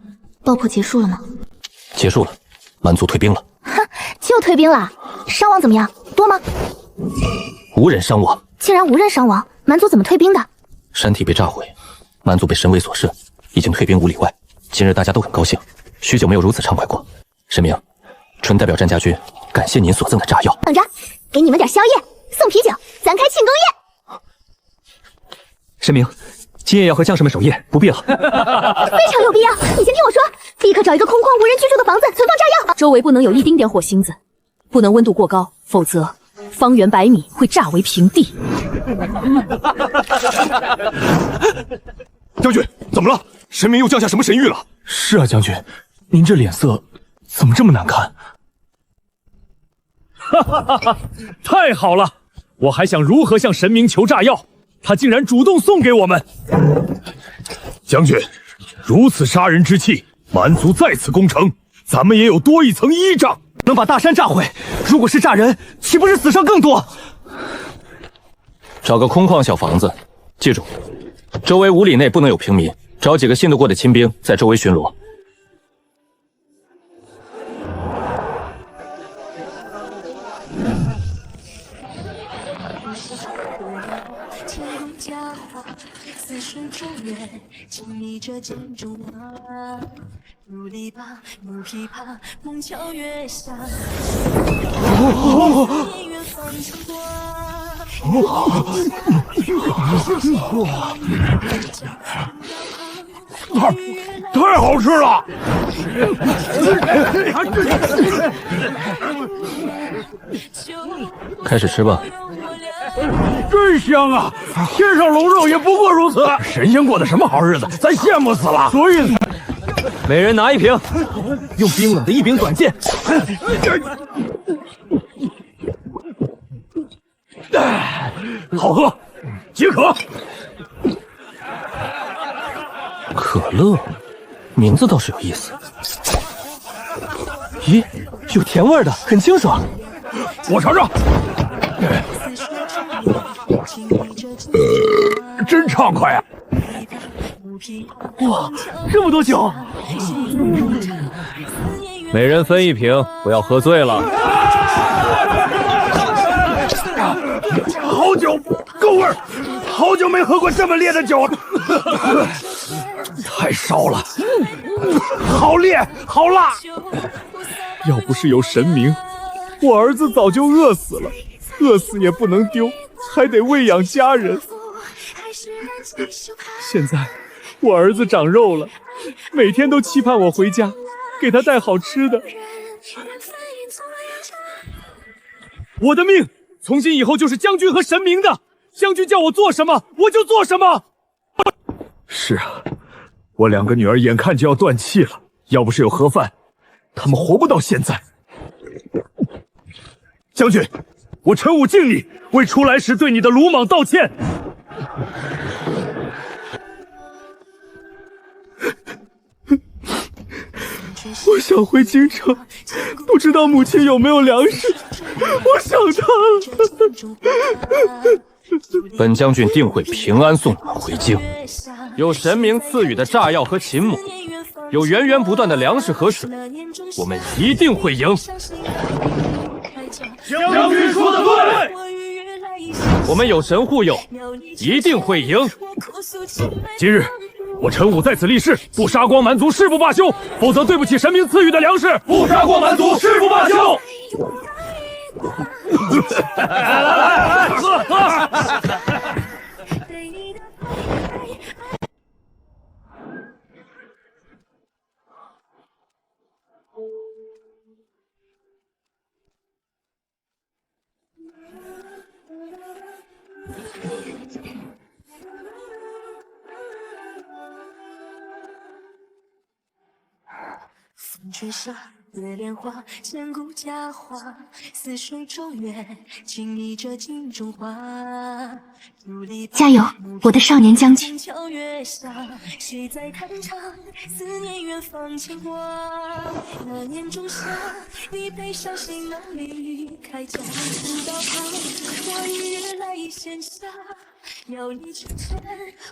爆破结束了吗？结束了，蛮族退兵了。哼，就退兵了，伤亡怎么样？多吗？无人伤亡。既然无人伤亡，蛮族怎么退兵的？山体被炸毁，蛮族被神威所摄，已经退兵5里外。今日大家都很高兴，许久没有如此畅快过。神明，纯代表战家军感谢您所赠的炸药。等着，给你们点宵夜，送啤酒，咱开庆功宴。神明，今夜要和将士们守夜，不必了。非常有必要，你先听我说，立刻找一个空旷无人居住的房子存放炸药，周围不能有一丁点火星子，不能温度过高，否则方圆100米会炸为平地。将军，怎么了？神明又降下什么神谕了？是啊，将军，您这脸色怎么这么难看？太好了！我还想如何向神明求炸药，他竟然主动送给我们。将军，如此杀人之气，蛮族再次攻城，咱们也有多一层依仗，能把大山炸毁。如果是炸人，岂不是死伤更多？找个空旷小房子，记住，周围5里内不能有平民，找几个信得过的亲兵在周围巡逻。太好吃了！开始吃吧。真香啊！天上龙肉也不过如此。神仙过的什么好日子？咱羡慕死了。所以，每人拿一瓶，用冰冷的一柄短剑。好喝，解渴。可乐，名字倒是有意思。咦，有甜味的，很清爽。我尝尝。真畅快啊！哇，这么多酒！每人分一瓶，不要喝醉了。好酒，够味儿！好久没喝过这么烈的酒了，太烧了，好烈，好辣！要不是有神明，我儿子早就饿死了，饿死也不能丢，还得喂养家人。现在我儿子长肉了，每天都期盼我回家，给他带好吃的。我的命从今以后就是将军和神明的，将军叫我做什么我就做什么。是啊，我2个女儿眼看就要断气了，要不是有盒饭，他们活不到现在。将军，我陈武敬你，为出来时对你的鲁莽道歉。我想回京城，不知道母亲有没有粮食，我想她了。本将军定会平安送你们回京。有神明赐予的炸药和秦母，有源源不断的粮食和水，我们一定会赢。将军说的对，我们有神护佑，一定会赢。今日我陈武在此立誓，不杀光蛮族誓不罢休，否则对不起神明赐予的粮食。不杀光蛮族誓不罢休。来，喝！风吹沙，月莲花，千古佳话。似水中月，情意这镜中花。加油，我的少年将军！谁在弹唱思念远方牵挂？那年仲夏，你背上行囊离开家，古道旁，我与月来闲暇。要你成全，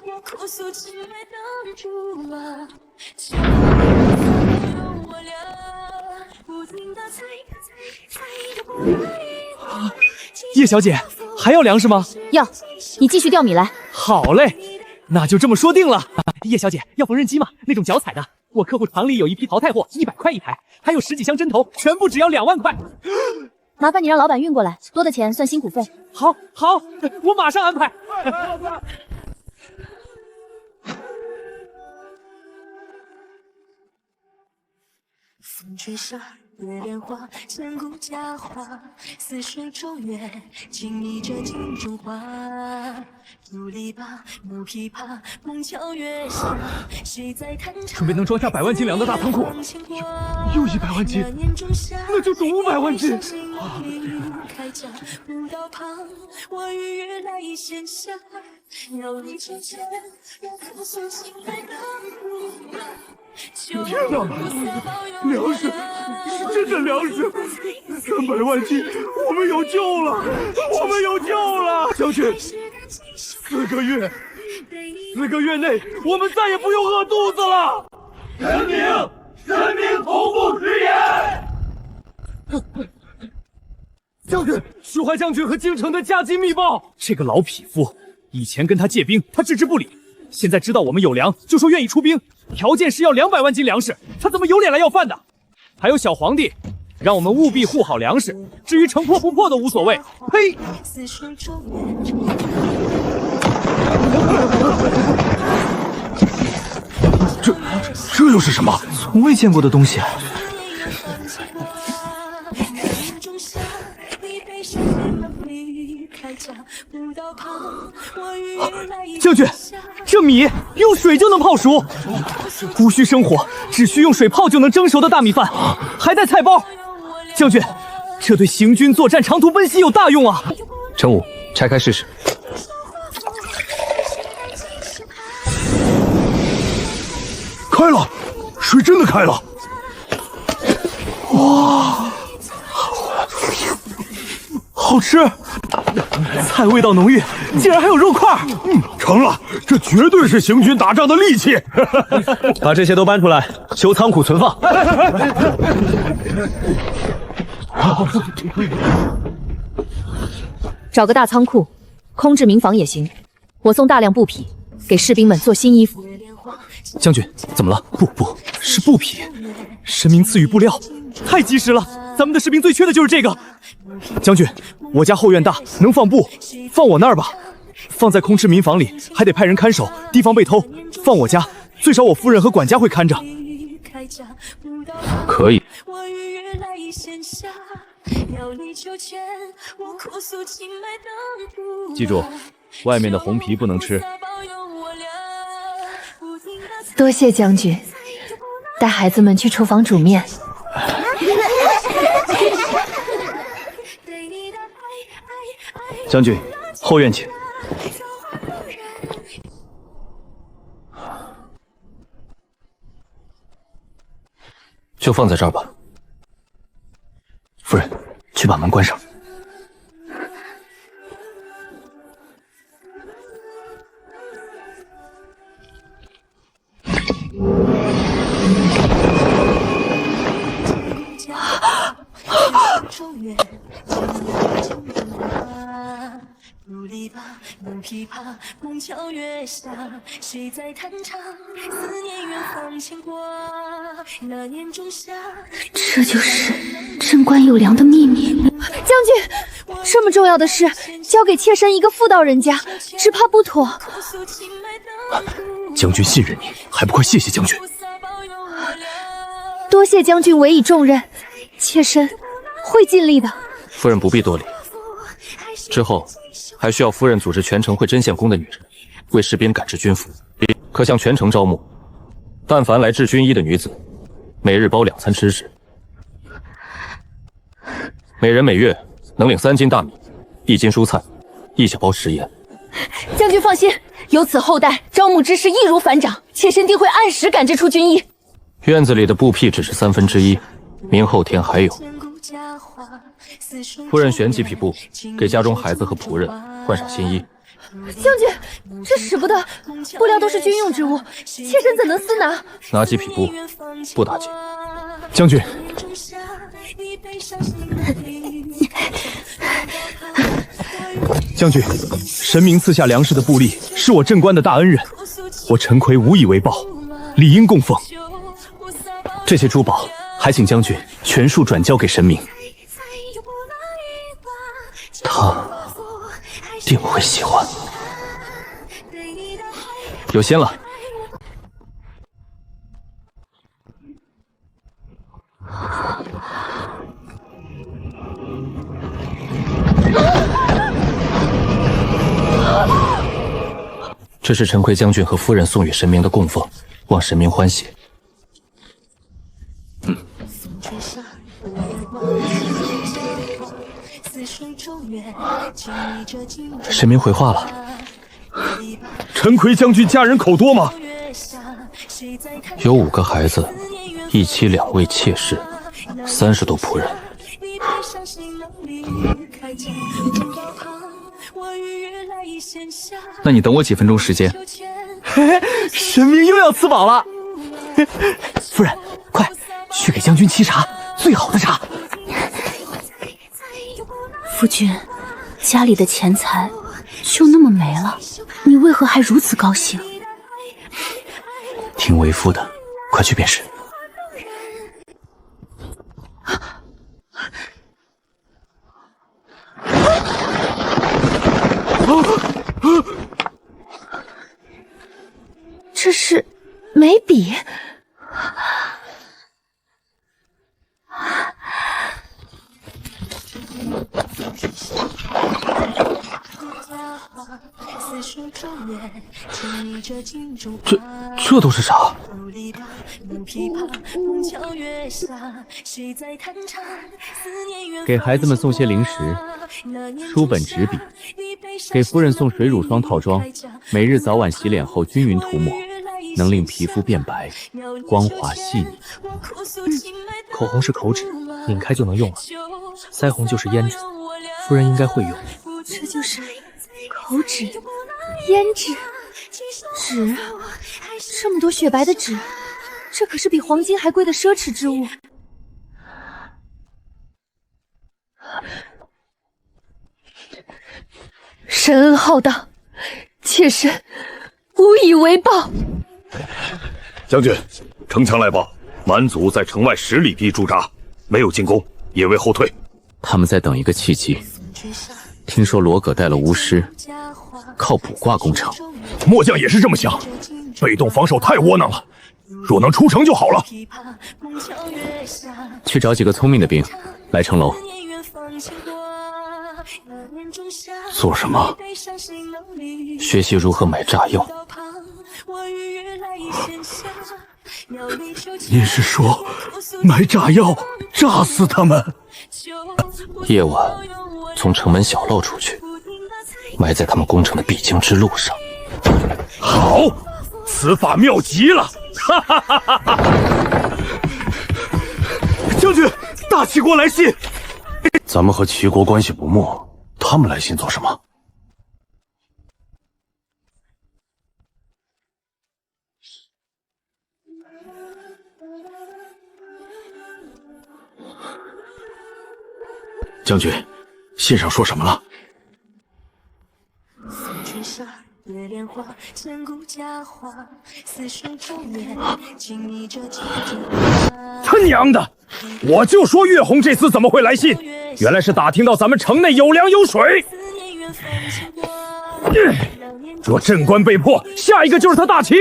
我哭诉情爱当竹马。叶小姐，还要粮食吗？要，你继续钓米来。好嘞，那就这么说定了。叶小姐，要缝纫机吗？那种脚踩的。我客户厂里有一批淘汰货，100块一台，还有10几箱针头，全部只要2万块。麻烦你让老板运过来，多的钱算辛苦费。好，我马上安排。风吹沙，月莲花，千古佳话。似水中月，情意这镜中花。竹篱笆，木琵琶，梦桥月下。谁在弹唱？准备能装下100万斤粮的大仓库，又100万斤，那就是500万斤。开家古道旁，我与月来闲暇。要你成全，我哭诉情爱当竹马。天哪！粮食，是真的粮食，300万斤，我们有救了，我们有救了！将军，4个月内，我们再也不用饿肚子了。神明同步直言。将军，徐怀将军和京城的加急密报，这个老匹夫以前跟他借兵，他置之不理，现在知道我们有粮，就说愿意出兵，条件是要200万斤粮食，他怎么有脸来要饭的？还有小皇帝，让我们务必护好粮食，至于城破不破都无所谓。嘿！这又是什么？从未见过的东西。将军，这米用水就能泡熟，无需生火，只需用水泡就能蒸熟的大米饭，还带菜包。将军，这对行军作战、长途奔袭有大用啊！陈武，拆开试试。开了，水真的开了！哇，好吃，菜味道浓郁，竟然还有肉块。成了，这绝对是行军打仗的利器。把这些都搬出来，修仓库存放。找个大仓库，空置民房也行。我送大量布匹，给士兵们做新衣服。将军，怎么了？不是布匹，神明赐予布料，太及时了。咱们的士兵最缺的就是这个。将军，我家后院大，能放布，放我那儿吧。放在空置民房里，还得派人看守，提防被偷。放我家，最少我夫人和管家会看着。可以。记住，外面的红皮不能吃。多谢将军，带孩子们去厨房煮面。将军，后院请。就放在这儿吧。夫人，去把门关上。如篱笆，用琵琶，梦敲月下，谁在弹唱？思念远方牵挂。那年仲夏，这就是贞观有粮的秘密。将军，这么重要的事，交给妾身一个妇道人家，只怕不妥。将军信任你，还不快谢谢将军？多谢将军委以重任，妾身会尽力的。夫人不必多礼。之后还需要夫人组织全城会针线工的女人，为士兵赶制军服，可向全城招募。但凡来制军衣的女子，每日包2餐吃食，每人每月能领3斤大米、1斤蔬菜、1小包食盐。将军放心，由此后代招募之事易如反掌，妾身定会按时赶制出军衣。院子里的布匹只是1/3，明后天还有。夫人选几匹布，给家中孩子和仆人换上新衣。将军，这使不得，布料都是军用之物，妾身怎能私拿？拿几匹布，不打紧。将军，将军，神明赐下粮食的布粒，是我镇关的大恩人，我陈奎无以为报，理应供奉。这些珠宝，还请将军全数转交给神明。他定会喜欢。有心了。这是陈奎将军和夫人送与神明的供奉，望神明欢喜。神明回话了。陈奎将军家人口多吗？有5个孩子，1妻2位妾室，30多仆人。那你等我几分钟时间。神明又要赐宝了。夫人，快去给将军沏茶，最好的茶。夫君，家里的钱财就那么没了，你为何还如此高兴？听为夫的，快去便是。这是眉笔。这都是啥？给孩子们送些零食、书本、纸笔，给夫人送水乳霜套装，每日早晚洗脸后均匀涂抹，能令皮肤变白、光滑细腻。口红是口纸，拧开就能用了。腮红就是胭脂，夫人应该会用。这就是口纸、胭脂、纸，这么多雪白的纸，这可是比黄金还贵的奢侈之物。深恩浩荡，妾身无以为报。将军，城墙来报，蛮族在城外10里地驻扎，没有进攻，也未后退。他们在等一个契机。听说罗葛带了巫师，靠卜卦攻城。末将也是这么想，被动防守太窝囊了，若能出城就好了。去找几个聪明的兵来城楼。做什么？学习如何买炸药。您是说买炸药炸死他们？夜晚从城门小路出去，埋在他们攻城的必经之路上。好，此法妙极了！哈哈哈哈哈！将军，大齐国来信。咱们和齐国关系不睦，他们来信做什么？将军，信上说什么了？他娘的！我就说月红这次怎么会来信，原来是打听到咱们城内有粮有水。若镇关被破，下一个就是他大齐。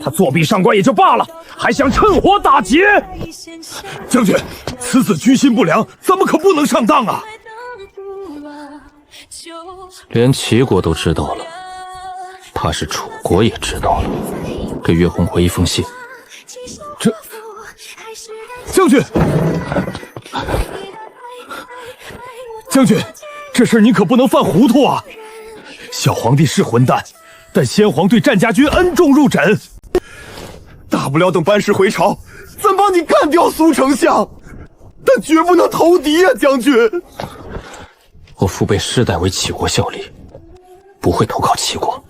他作弊上官也就罢了，还想趁火打劫。将军，此子居心不良，咱们可不能上当啊！连齐国都知道了，怕是楚国也知道了。给岳红回一封信。这，将军，将军，这事您可不能犯糊涂啊！小皇帝是混蛋，但先皇对战家军恩重入枕，大不了等班师回朝，咱帮你干掉苏丞相，但绝不能投敌啊，将军！我父辈世代为齐国效力，不会投靠齐国。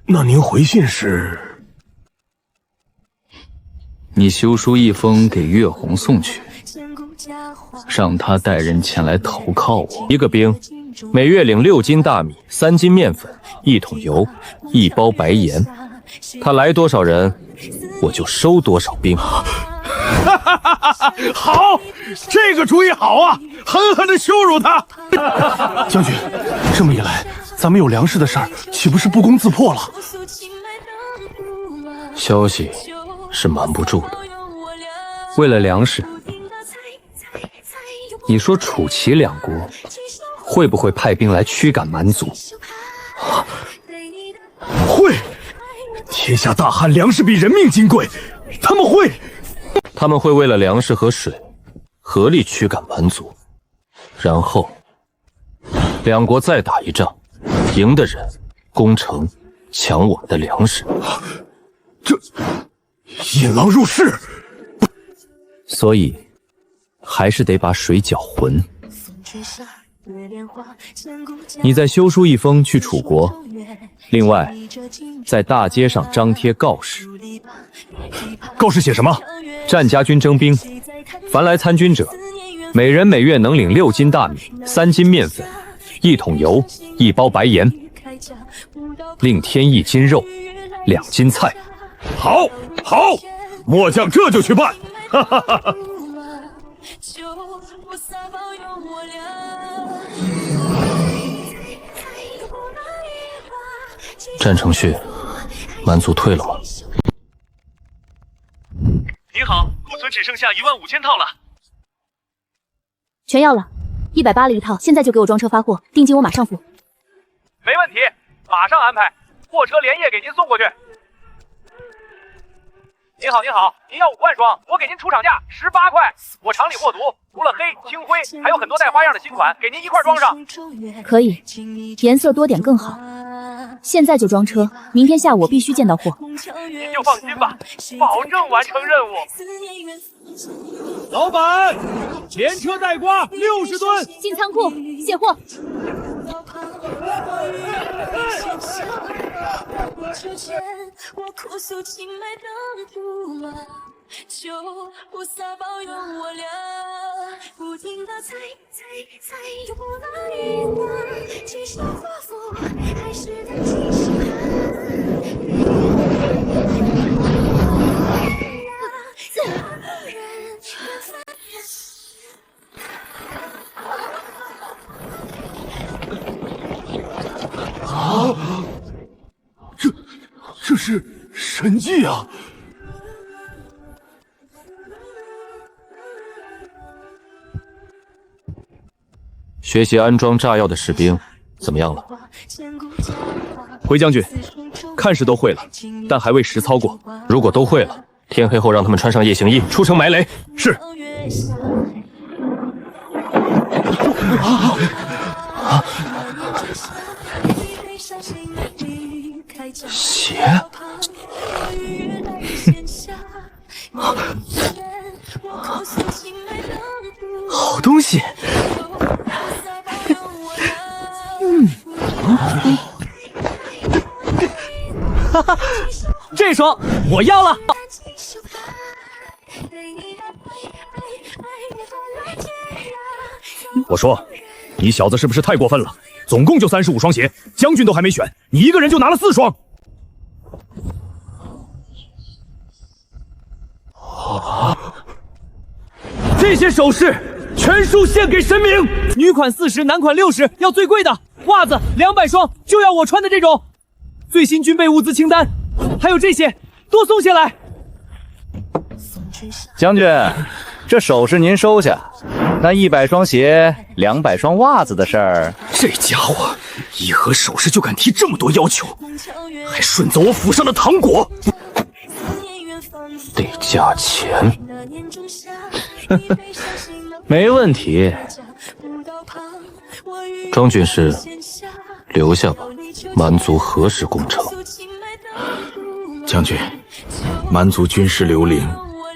那您回信时，你修书一封给月红送去，让他带人前来投靠我。一个兵每月领6斤大米、3斤面粉、1桶油、1包白盐，他来多少人，我就收多少兵。好，这个主意好啊！狠狠地羞辱他。将军，这么一来，咱们有粮食的事儿，岂不是不攻自破了？消息是瞒不住的。为了粮食，你说楚齐两国会不会派兵来驱赶蛮族？会。天下大旱，粮食比人命金贵，他们会。他们会为了粮食和水，合力驱赶蛮族，然后两国再打一仗，赢的人攻城，抢我们的粮食。这引狼入室，所以还是得把水搅浑。你再修书一封去楚国，另外在大街上张贴告示。告示写什么？战家军征兵，凡来参军者，每人每月能领6斤大米、3斤面粉、1桶油，1包白盐，另添1斤肉，2斤菜。好，好，末将这就去办。哈哈哈哈。战程序，蛮族退了吗？您好，库存只剩下15000套了。全要了，180一套，现在就给我装车发货，定金我马上付。没问题，马上安排，货车连夜给您送过去。您好，您好，您要5万双，我给您出厂价18块。我厂里货足，除了黑、青灰，还有很多带花样的新款，给您一块装上。可以，颜色多点更好。现在就装车，明天下午我必须见到货。您就放心吧，保证完成任务。老板，连车带瓜60吨，进仓库卸货。就不撒抱有我俩，不停地猜，又不能一卦，其实祸福还是得继续啊！这是神迹啊！学习安装炸药的士兵怎么样了？回将军，看似都会了，但还未实操过。如果都会了，天黑后让他们穿上夜行衣，出城埋雷。是。血。好东西。哈哈，这双我要了。我说，你小子是不是太过分了？总共就35双鞋，将军都还没选，你一个人就拿了4双。这些首饰全数献给神明。女款40，男款60，要最贵的。袜子200双，就要我穿的这种。最新军备物资清单，还有这些，多送些来。将军，这首饰您收下，那100双鞋、200双袜子的事儿，这家伙一盒首饰就敢提这么多要求，还顺走我府上的糖果，得加钱。没问题。庄军师，留下吧。蛮族何时攻城？将军，蛮族军师刘伶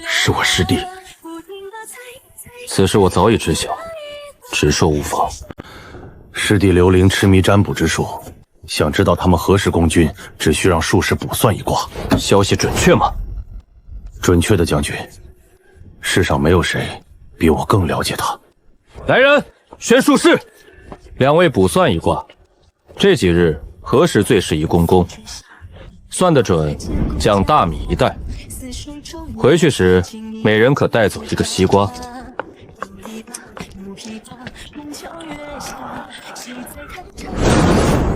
是我师弟。此事我早已知晓，直说无妨。师弟刘伶痴迷占卜之术，想知道他们何时攻军，只需让术士卜算一卦。消息准确吗？准确的，将军。世上没有谁比我更了解他。来人，选术士。2位卜算一卦，这几日何时最适宜攻攻？算得准，奖大米1袋。回去时，每人可带走1个西瓜。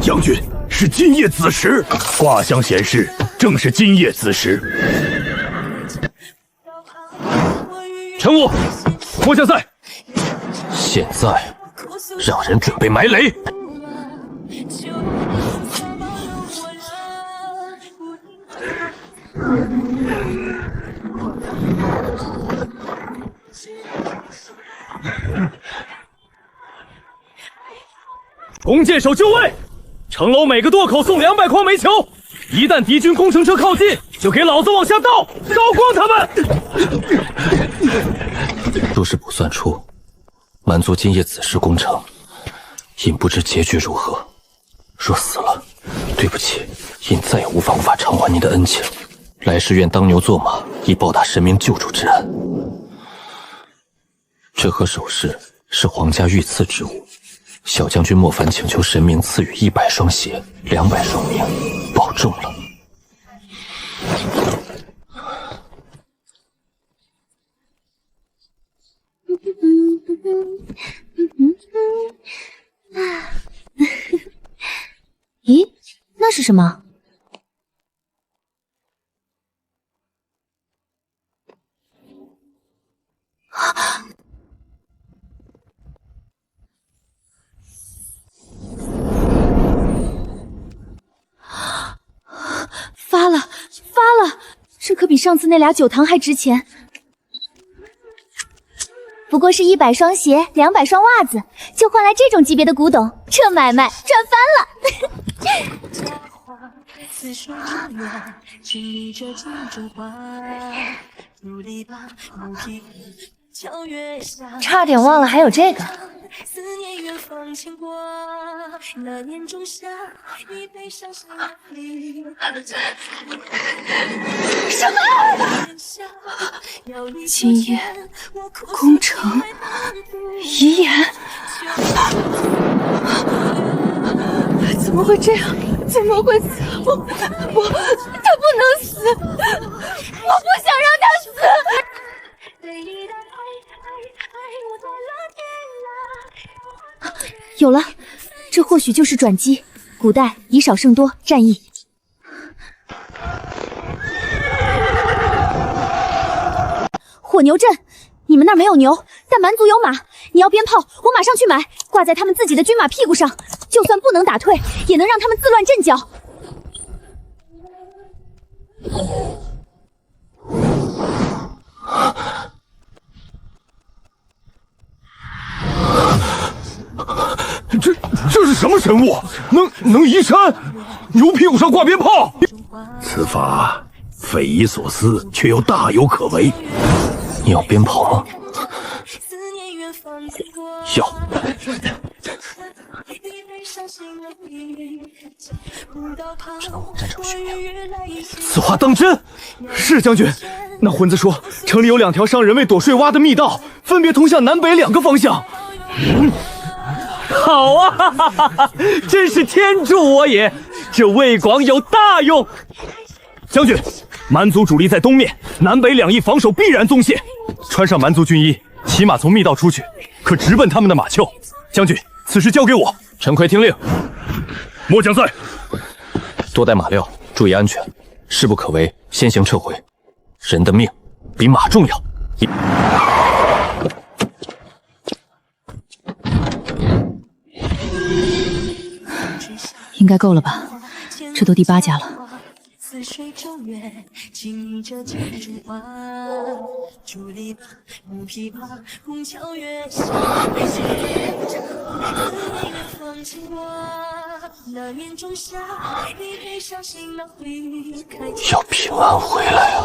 将军，是今夜子时，卦象显示正是今夜子时。陈武，末将在。现在让人准备埋雷。弓箭手就位，城楼每个垛口送200筐煤球，一旦敌军工程车靠近，就给老子往下倒，烧光他们！若是卜算出蛮族今夜子时攻城，尹不知结局如何。若死了，对不起，尹再也无法偿还您的恩情。来世愿当牛做马，以报答神明救助之恩。这盒首饰是皇家御赐之物，小将军莫凡请求神明赐予100双鞋，200双命，保重了。咦，那是什么？发了，这可比上次那俩酒堂还值钱。不过是100双鞋，200双袜子，就换来这种级别的古董，这买卖赚翻了！差点忘了还有这个。思念远方牵挂，那年仲夏，你背上行李。什么？今夜攻城遗言？怎么会这样？怎么会死？他不能死！我不想让他死！有了，这或许就是转机。古代以少胜多，战役。火牛阵，你们那儿没有牛，但蛮族有马。你要鞭炮，我马上去买，挂在他们自己的军马屁股上，就算不能打退，也能让他们自乱阵脚。这是什么神物？能移山？牛屁股上挂鞭炮？此法匪夷所思，却又大有可为。你要鞭炮吗？要。真武战场训练，此话当真？是将军。那浑子说，城里有2条商人为躲税挖的密道，分别通向南北2个方向。好啊，真是天助我也！这魏广有大用。将军，蛮族主力在东面，南北2翼防守必然松懈。穿上蛮族军衣，骑马从密道出去，可直奔他们的马厩。将军，此事交给我。陈奎听令。末将在。多带马料，注意安全。事不可为，先行撤回。人的命比马重要。应该够了吧？这都第8家了。似水中月，轻倚着金烛花，竹篱笆，木琵琶，红桥月下，思念远方牵挂，那年仲夏，你背上行囊离开。要平安回来啊！